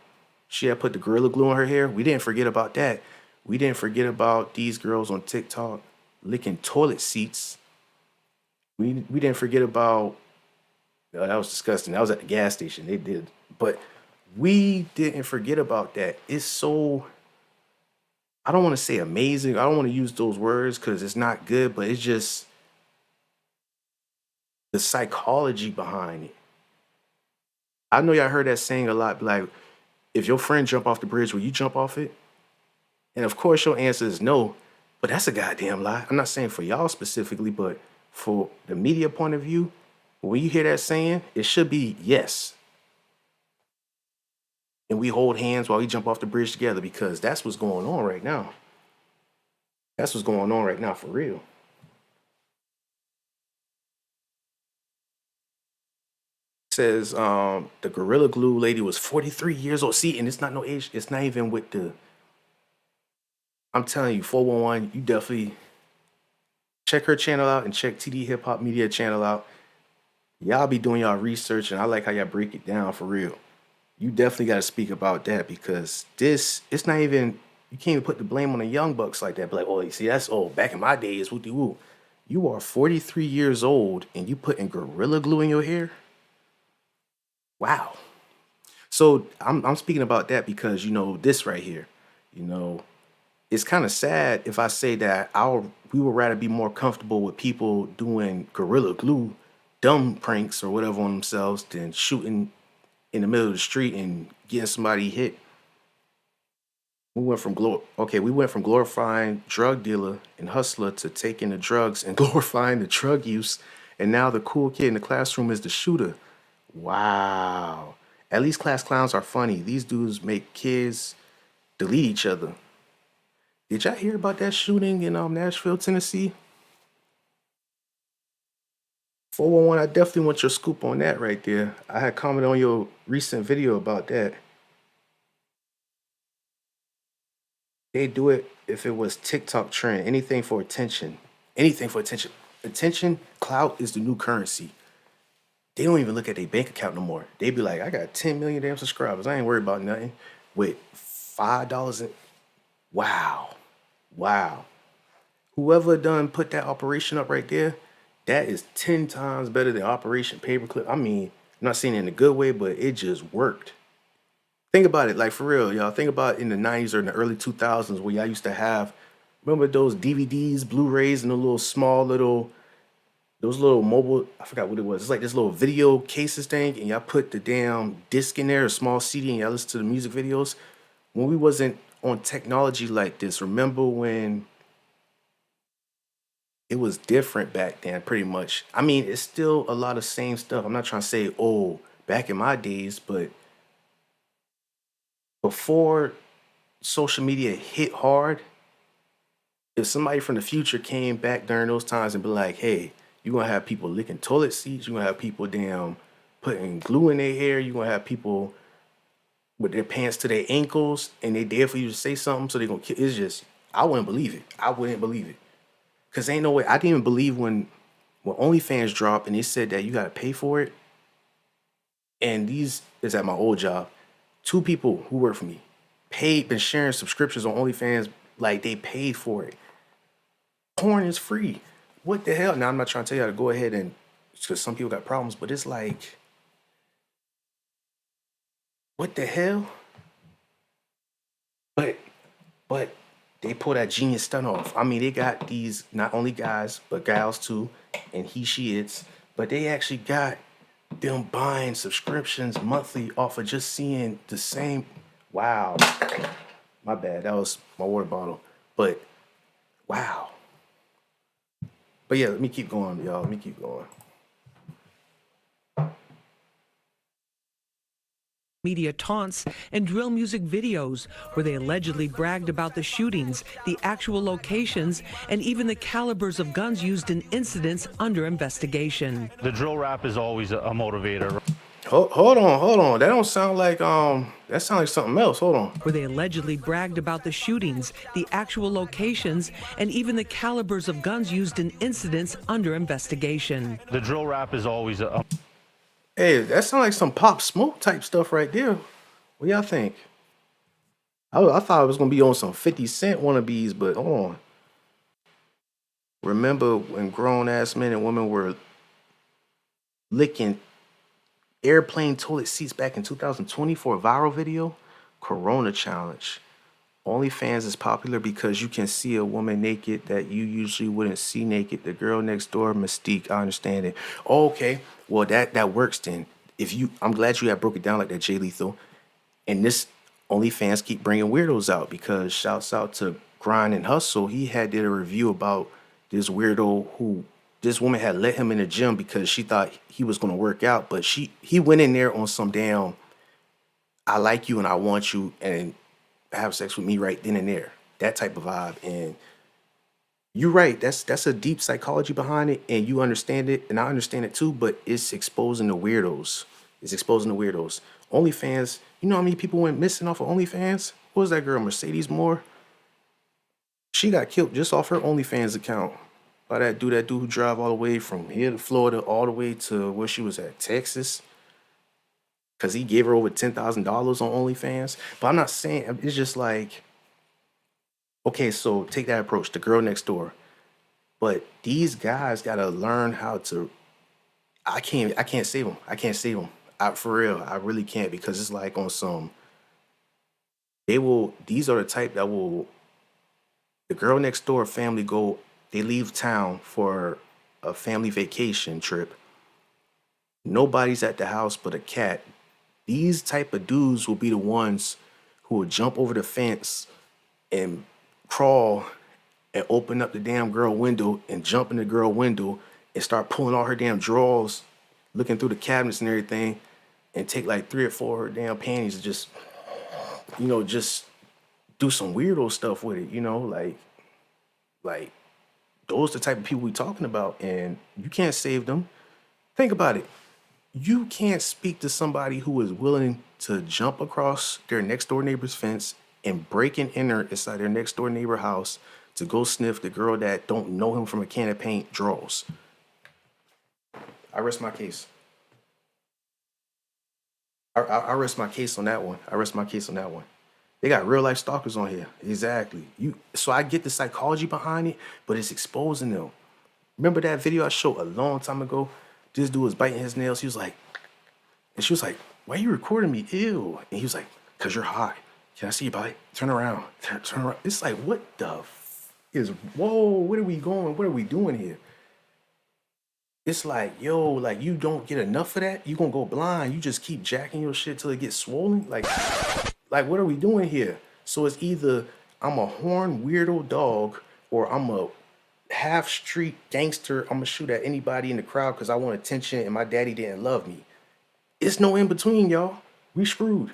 She had put the Gorilla Glue on her hair. We didn't forget about that. We didn't forget about these girls on TikTok licking toilet seats. We didn't forget about, that was disgusting. That was at the gas station. They did. But we didn't forget about that. It's so, I don't want to say amazing. I don't want to use those words because it's not good, but it's just the psychology behind it. I know y'all heard that saying a lot, like, if your friend jump off the bridge, will you jump off it? And of course your answer is no. But that's a goddamn lie. I'm not saying for y'all specifically, but for the media point of view, when you hear that saying, it should be yes. And we hold hands while we jump off the bridge together, because that's what's going on right now. That's what's going on right now for real. Says the Gorilla Glue lady was 43 years old. See, and it's not no age. It's not even with the. I'm telling you, 411, you definitely check her channel out and check TD Hip Hop Media channel out. Y'all be doing y'all research, and I like how y'all break it down for real. You definitely got to speak about that, because this, it's not even, you can't even put the blame on the young bucks like that. But like, oh, you see, that's old. Back in my days, whoop de whoop. You are 43 years old and you putting Gorilla Glue in your hair? Wow. So I'm speaking about that because, you know, this right here, you know, it's kind of sad if I say that we would rather be more comfortable with people doing Gorilla Glue dumb pranks or whatever on themselves than shooting in the middle of the street and getting somebody hit. We went from glorifying drug dealer and hustler to taking the drugs and glorifying the drug use, and now the cool kid in the classroom is the shooter. Wow. At least class clowns are funny. These dudes make kids delete each other. Did y'all hear about that shooting in Nashville, Tennessee? 411, I definitely want your scoop on that right there. I had commented on your recent video about that. They do it if it was TikTok trend. Anything for attention. Anything for attention. Attention, clout is the new currency. They don't even look at their bank account no more. They be like, I got 10 million damn subscribers. I ain't worried about nothing. With $5 in. Wow. Wow. Whoever done put that operation up right there, that is 10 times better than Operation Paperclip. I mean, I'm not saying it in a good way, but it just worked. Think about it, like for real, y'all. Think about in the 90s or in the early 2000s where y'all used to have, remember those DVDs, Blu-rays, and those little mobile, I forgot what it was. It's like this little video cases thing, and y'all put the damn disc in there, a small CD, and y'all listen to the music videos. When we wasn't on technology like this, remember when it was different back then, pretty much. I mean, it's still a lot of same stuff. I'm not trying to say, oh, back in my days, but before social media hit hard, if somebody from the future came back during those times and be like, hey, you're going to have people licking toilet seats, you're going to have people damn putting glue in their hair, you're going to have people with their pants to their ankles, and they dare for you to say something, so they're going to kill. It's just, I wouldn't believe it. I wouldn't believe it. Because ain't no way. I didn't even believe when Onlyfans dropped and they said that you got to pay for it. And these is at my old job. 2 people who work for me been sharing subscriptions on OnlyFans like they paid for it. Porn is free. What the hell? Now, I'm not trying to tell you how to go ahead and, because some people got problems, but it's like, what the hell? But they pull that genius stunt off. I mean, they got these, not only guys, but gals too, and she-its, but they actually got them buying subscriptions monthly off of just seeing the same. Wow. My bad. That was my water bottle. But wow. But yeah, let me keep going, y'all. Let me keep going. Media taunts and drill music videos where they allegedly bragged about the shootings, the actual locations, and even the calibers of guns used in incidents under investigation. The drill rap is always a motivator. Hold on. That don't sound like that sounds like something else. Hold on. Where they allegedly bragged about the shootings, the actual locations, and even the calibers of guns used in incidents under investigation. The drill rap is always a. Hey, that sounds like some Pop Smoke type stuff right there. What y'all think? I thought it was gonna be on some 50 Cent wannabes, but hold on. Remember when grown ass men and women were licking airplane toilet seats back in 2020 for a viral video? Corona challenge. OnlyFans is popular because you can see a woman naked that you usually wouldn't see naked. The girl next door, Mystique, I understand it. Oh, okay, well that works then. I'm glad you have broke it down like that, Jay Lethal. And this OnlyFans keep bringing weirdos out, because shouts out to Grind and Hustle, he did a review about this weirdo who this woman had let him in the gym because she thought he was going to work out, but he went in there on some damn I like you and I want you and have sex with me right then and there. That type of vibe. And you're right. That's a deep psychology behind it, and you understand it, and I understand it too. But it's exposing the weirdos. It's exposing the weirdos. OnlyFans. You know how many people went missing off of OnlyFans? What was that girl, Mercedes Moore? She got killed just off her OnlyFans account by that dude who drive all the way from here to Florida all the way to where she was at, Texas. Because he gave her over $10,000 on OnlyFans. But I'm not saying, it's just like, okay, so take that approach, the girl next door. But these guys got to learn how to, I can't save them. I can't save them. For real, I really can't, because it's like on some, these are the type that will, the girl next door family they leave town for a family vacation trip. Nobody's at the house but a cat. These type of dudes will be the ones who will jump over the fence and crawl and open up the damn girl window and jump in the girl window and start pulling all her damn drawers, looking through the cabinets and everything, and take like 3 or 4 of her damn panties and just, just do some weirdo stuff with it, like those the type of people we talking about, and you can't save them. Think about it. You can't speak to somebody who is willing to jump across their next door neighbor's fence and break and enter inside their next door neighbor house to go sniff the girl that don't know him from a can of paint drawers. I rest my case. I rest my case on that one. They got real life stalkers on here. Exactly. So I get the psychology behind it, but it's exposing them. Remember that video I showed a long time ago? This dude was biting his nails. He was like, and she was like, why are you recording me? Ew. And he was like, because you're hot. Can I see your bite? Turn around. Turn around. It's like, what the whoa, where are we going? What are we doing here? It's like, yo, like you don't get enough of that? You gonna go blind. You just keep jacking your shit till it gets swollen? Like what are we doing here? So it's either I'm a horned weirdo dog or I'm a half street gangster. I'm gonna shoot at anybody in the crowd because I want attention and my daddy didn't love me. It's no in between, y'all. We screwed.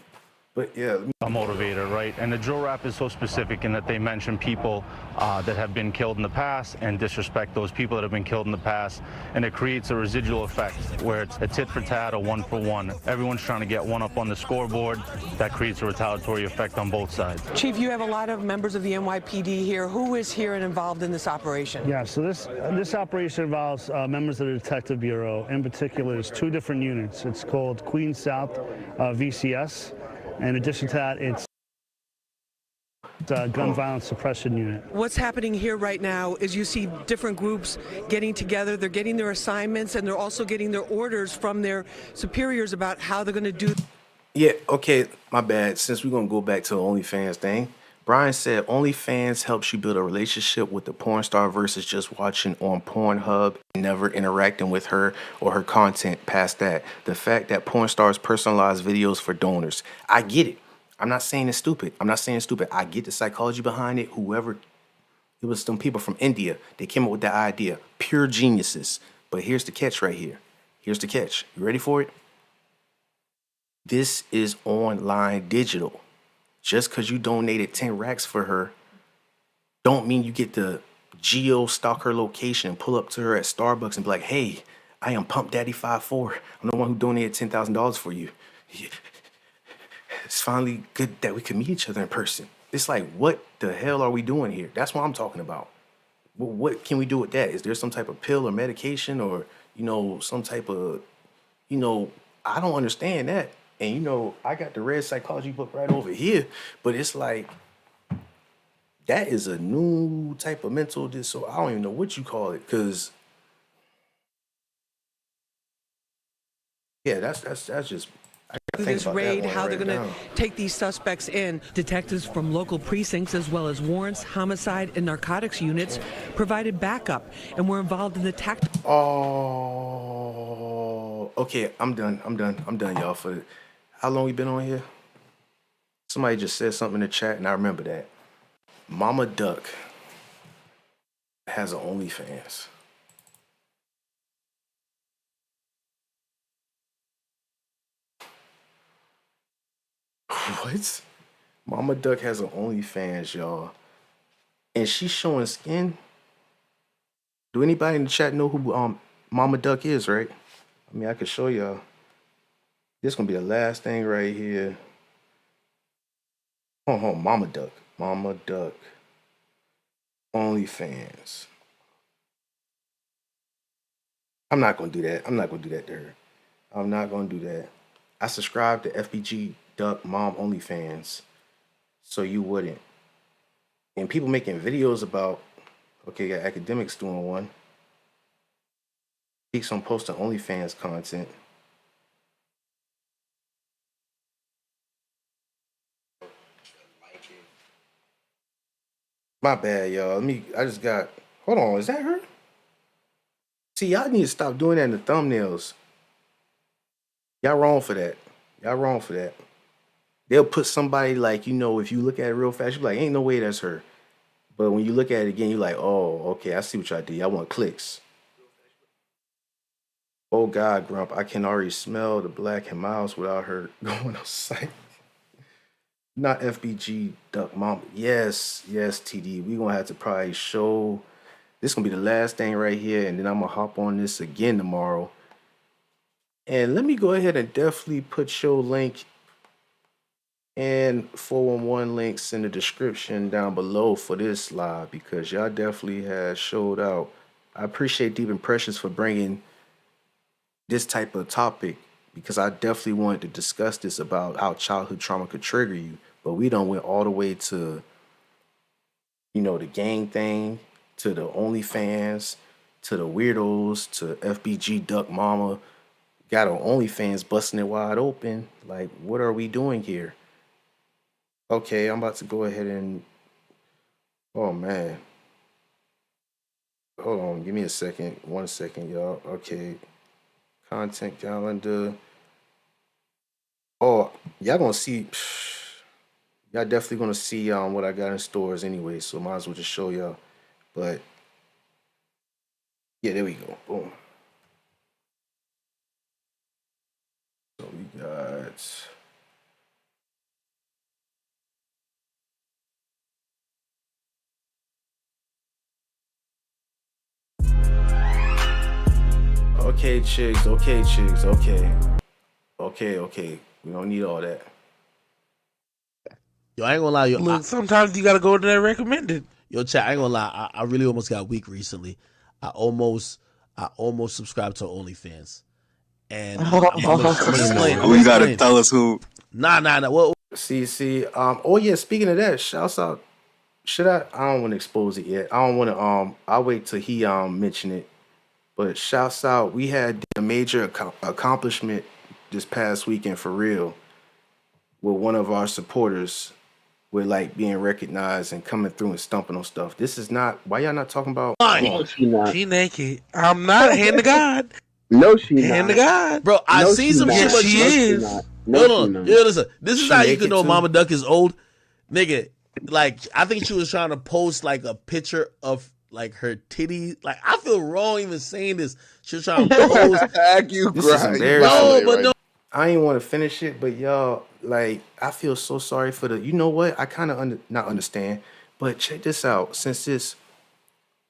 But yeah, a motivator, right? And the drill rap is so specific in that they mention people that have been killed in the past and disrespect those people that have been killed in the past, and it creates a residual effect where it's a tit for tat, a 1 for 1. Everyone's trying to get one up on the scoreboard. That creates a retaliatory effect on both sides. Chief, you have a lot of members of the NYPD here. Who is here and involved in this operation? Yeah, so this operation involves members of the Detective Bureau. In particular, there's 2 different units. It's called Queens South VCS. In addition to that, it's gun violence suppression unit. What's happening here right now is you see different groups getting together. They're getting their assignments, and they're also getting their orders from their superiors about how they're going to do. Yeah, okay, my bad. Since we're going to go back to the OnlyFans thing, Brian said OnlyFans helps you build a relationship with the porn star versus just watching on Pornhub and never interacting with her or her content past that. The fact that porn stars personalize videos for donors. I get it. I'm not saying it's stupid. I get the psychology behind it. It was some people from India. They came up with that idea. Pure geniuses. But here's the catch right here. You ready for it? This is online digital. Just because you donated 10 racks for her, don't mean you get to geo-stalk her location, pull up to her at Starbucks and be like, hey, I am Pump Daddy 5'4". I'm the one who donated $10,000 for you. It's finally good that we can meet each other in person. It's like, what the hell are we doing here? That's what I'm talking about. What can we do with that? Is there some type of pill or medication or, some type of, I don't understand that. And, I got the red psychology book right over here, but it's like, that is a new type of mental disorder. I don't even know what you call it, because, yeah, that's just, I gotta think This about that raid, one how they're right going to now. take these suspects in. Detectives from local precincts, as well as warrants, homicide, and narcotics units, provided backup and were involved in the tactical. Oh, okay, I'm done, y'all. For how long we been on here? Somebody just said something in the chat, and I remember that. Mama Duck has an OnlyFans. What? Mama Duck has an OnlyFans, y'all. And she's showing skin. Do anybody in the chat know who Mama Duck is, right? I mean, I could show y'all. This gonna be the last thing right here. Hold on, Mama Duck. Mama Duck. OnlyFans. I'm not gonna do that. I'm not gonna do that to her. I'm not gonna do that. I subscribe to FBG Duck Mom OnlyFans, so you wouldn't. And people making videos about, okay, got academics doing one. Speaks on posting OnlyFans content. My bad, y'all. I just got, hold on, is that her? See, y'all need to stop doing that in the thumbnails. Y'all wrong for that. Y'all wrong for that. They'll put somebody like, you know, if you look at it real fast, you're like, ain't no way that's her. But when you look at it again, you're like, oh, okay, I see what y'all did. Y'all want clicks. Oh God, Grump, I can already smell the black in my house without her going outside. Not FBG Duck Mom. Yes, TD. We're gonna have to probably show. This gonna be the last thing right here, and then I'm gonna hop on this again tomorrow. And let me go ahead and definitely put your link and 411 links in the description down below for this live, because y'all definitely has showed out. I appreciate Deep Impressions for bringing this type of topic, because I definitely wanted to discuss this about how childhood trauma could trigger you. But we done went all the way to, you know, the gang thing, to the OnlyFans, to the weirdos, to FBG Duck Mama. Got on OnlyFans busting it wide open. Like, what are we doing here? Okay, I'm about to go ahead and, oh man. Hold on, give me a second. 1 second, y'all. Okay. Content calendar. Oh, y'all gonna see, y'all definitely gonna see what I got in stores anyway, so might as well just show y'all. But yeah, there we go. Boom. So we got, okay, chicks, okay. We don't need all that. Yo, I ain't gonna lie. Yo, Look, sometimes you gotta go to that recommended. Yo, chat, I ain't gonna lie. I really almost got weak recently. I almost subscribed to OnlyFans. And I'm gonna explain. We gotta tell us who. Nah. Well, see. Oh yeah. Speaking of that, shouts out. Should I? I don't want to expose it yet. I don't want to. I'll wait till he mention it. But shouts out. We had a major accomplishment this past weekend for real, with one of our supporters, with like being recognized and coming through and stumping on stuff. This is not. Why y'all not talking about? No, she naked. I'm not. Hand to God. No, she hand not. to God. Bro, I've seen some shit, but she is. No, listen. This is how you can know Mama Duck is old, nigga. Like, I think she was trying to post like a picture of like her titty. Like, I feel wrong even saying this. She was trying to post. This is embarrassing. No. I ain't want to finish it, but y'all, like, I feel so sorry for the. You know what? I kind of not understand, but check this out. Since this,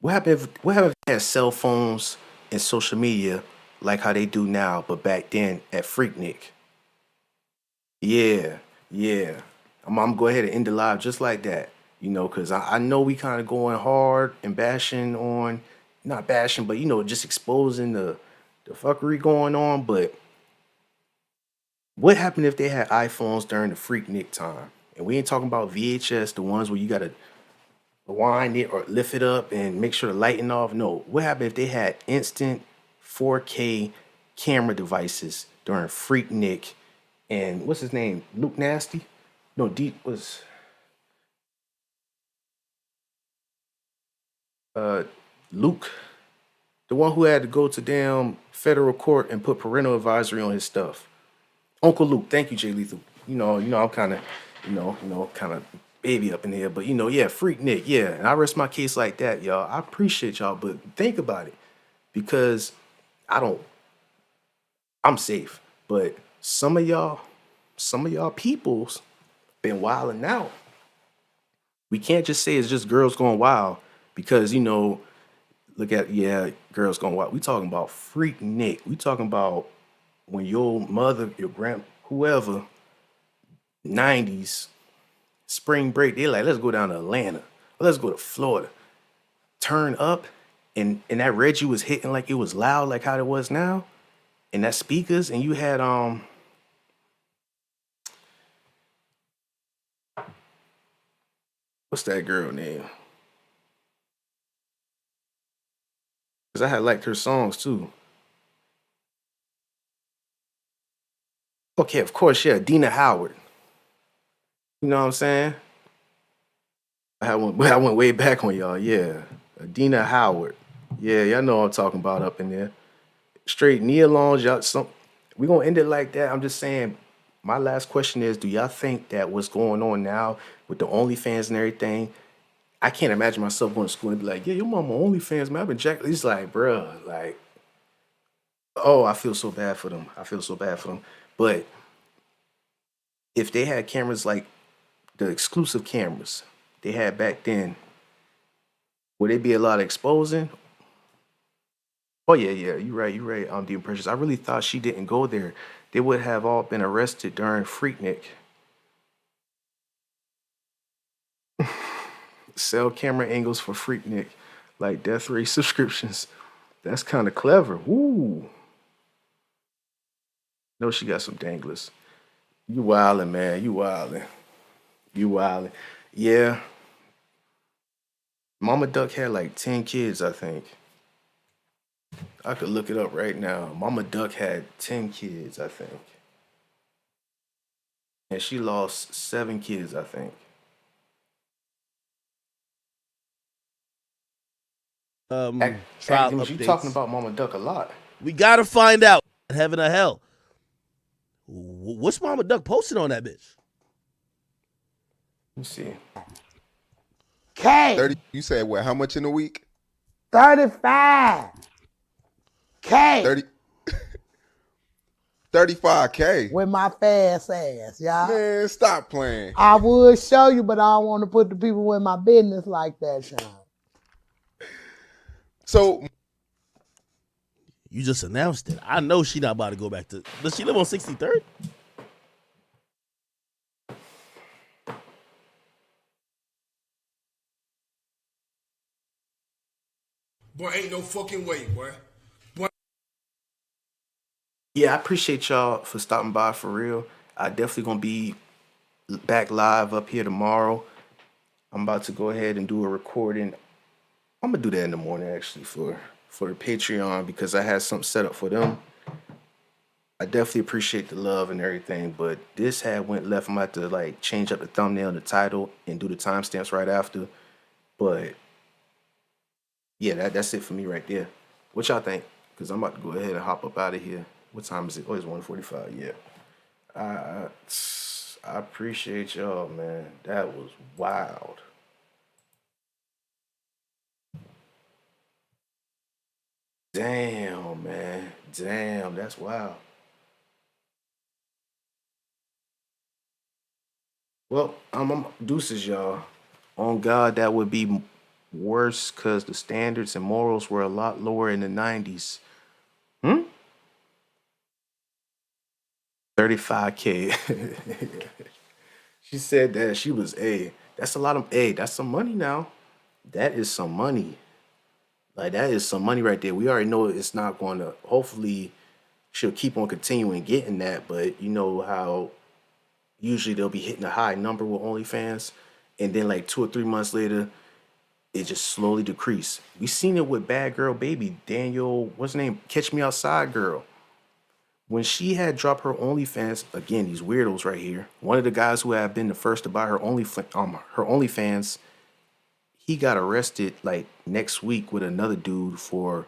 what happened if they had cell phones and social media like how they do now, but back then at Freaknik? Yeah. I'm gonna go ahead and end the live just like that, you know, because I know we kind of going hard and bashing on, not bashing, but, you know, just exposing the fuckery going on. But what happened if they had iPhones during the Freaknik time? And we ain't talking about VHS, the ones where you gotta wind it or lift it up and make sure the lighting off. No, what happened if they had instant 4K camera devices during Freaknik? And what's his name? Luke Nasty? No, Deep was Luke, the one who had to go to damn federal court and put parental advisory on his stuff. Uncle Luke, thank you, Jay Lethal. You know, I'm kind of, kind of baby up in here, but you know, yeah, Freaknik, yeah. And I rest my case like that, y'all. I appreciate y'all, but think about it. Because I'm safe. But some of y'all peoples been wilding out. We can't just say it's just girls going wild because, you know, look at, yeah, girls going wild. We talking about Freaknik. We talking about when your mother, your grand, whoever, 90s, spring break, they like, let's go down to Atlanta. Or let's go to Florida. Turn up and that Reggie was hitting like it was loud like how it was now. And that speakers and you had what's that girl name? Because I had liked her songs too. Okay, of course, yeah, Dina Howard. You know what I'm saying? I went way back on y'all, yeah. Dina Howard. Yeah, y'all know what I'm talking about up in there. Straight knee alongs, y'all. We gonna end it like that. I'm just saying. My last question is: do y'all think that what's going on now with the OnlyFans and everything? I can't imagine myself going to school and be like, "Yeah, your mama OnlyFans, man. I've been jacked." It's like, bruh, like, oh, I feel so bad for them. I feel so bad for them. But if they had cameras like the exclusive cameras they had back then, would it be a lot of exposing? Oh yeah, you're right. The impressions. I really thought she didn't go there. They would have all been arrested during Freaknik. Sell camera angles for Freaknik, like Death Ray subscriptions. That's kind of clever. Ooh. No, she got some danglers. You wildin', man. You wildin'. Yeah. Mama Duck had like 10 kids, I think. I could look it up right now. Mama Duck had 10 kids, I think. And she lost 7 kids, I think. Trial You updates. talking about Mama Duck a lot. We gotta find out, heaven or hell, what's Mama Duck posting on that bitch? Let's see. K. 30. You said what? How much in a week? 35. K. 30. 35K. With my fast ass, y'all. Man, stop playing. I would show you, but I don't want to put the people in my business like that, Sean. So you just announced it. I know she not about to go back to. Does she live on 63rd? Boy, ain't no fucking way, boy. Yeah, I appreciate y'all for stopping by for real. I definitely gonna be back live up here tomorrow. I'm about to go ahead and do a recording. I'm gonna do that in the morning actually for the Patreon because I had something set up for them. I definitely appreciate the love and everything, but this had went left. I'm about to like change up the thumbnail and the title and do the timestamps right after. But yeah, that's it for me right there. What y'all think? Because I'm about to go ahead and hop up out of here. What time is it? Oh, it's 1:45. Yeah. I appreciate y'all, man. That was wild. Damn, man. Damn, that's wild. Well, I'm deuces, y'all. On God, that would be worse because the standards and morals were a lot lower in the 90s. 35K. She said that she was that's a lot of that's some money now. That is some money. Like that is some money right there. We already know it's not going to, hopefully she'll keep on continuing getting that, but you know how usually they'll be hitting a high number with OnlyFans and then like 2 or 3 months later it just slowly decrease. We seen it with Bad Girl Baby, Daniel, what's her name? Catch Me Outside girl. When she had dropped her OnlyFans, again, these weirdos right here, one of the guys who had been the first to buy her OnlyFans, he got arrested like next week with another dude for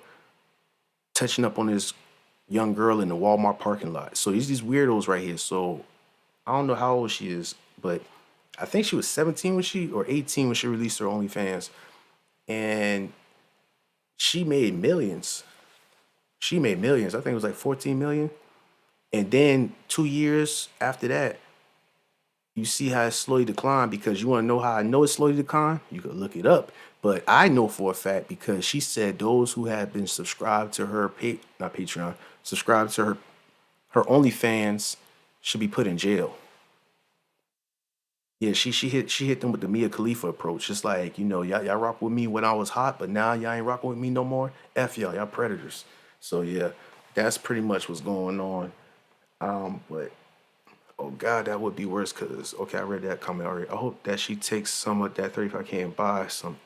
touching up on this young girl in the Walmart parking lot. So these weirdos right here. So I don't know how old she is, but I think she was 17 or 18 when she released her OnlyFans, and she made millions. She made millions. I think it was like 14 million. And then 2 years after that, you see how it slowly declined. Because you want to know how I know it slowly declined? You could look it up. But I know for a fact because she said those who have been subscribed to her not Patreon, subscribed to her OnlyFans should be put in jail. Yeah, she hit them with the Mia Khalifa approach. It's like, y'all rock with me when I was hot, but now y'all ain't rocking with me no more. F y'all predators. So yeah, that's pretty much what's going on. But oh God, that would be worse because, okay, I read that comment already. I hope that she takes some of that 35K and buy some.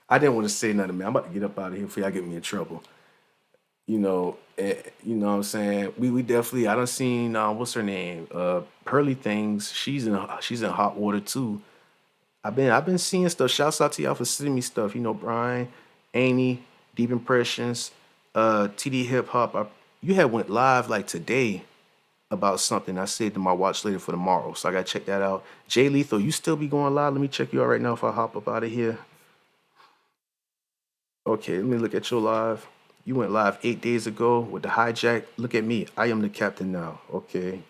I didn't want to say nothing, man. I'm about to get up out of here before y'all get me in trouble. You know what I'm saying? We definitely, I done seen, what's her name? Pearly Things. She's in hot water too. I've been seeing stuff. Shouts out to y'all for sending me stuff. Brian, Annie, Deep Impressions, TD Hip Hop. You had went live like today about something. I saved to my watch later for tomorrow, so I gotta check that out. Jay Lethal, you still be going live? Let me check you out right now if I hop up out of here. Okay, let me look at your live. You went live 8 days ago with the hijack. Look at me. I am the captain now. Okay.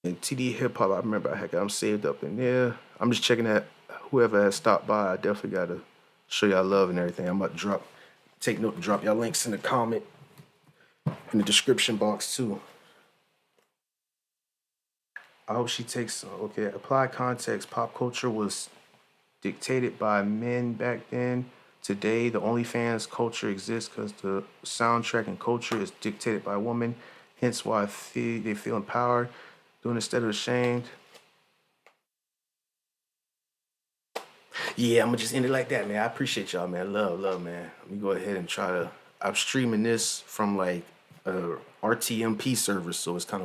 And TD Hip Hop, I remember I had got them saved up in there. I'm just checking that. Whoever has stopped by, I definitely got to show y'all love and everything. I'm about to take note to drop y'all links in the comment, in the description box too. I hope she takes, okay, applied context. Pop culture was dictated by men back then. Today, the OnlyFans culture exists because the soundtrack and culture is dictated by women. Hence why they feel empowered, doing instead of ashamed. Yeah, I'm going to just end it like that, man. I appreciate y'all, man. Love, man. Let me go ahead and try to... I'm streaming this from like a RTMP server, so it's kind of weird.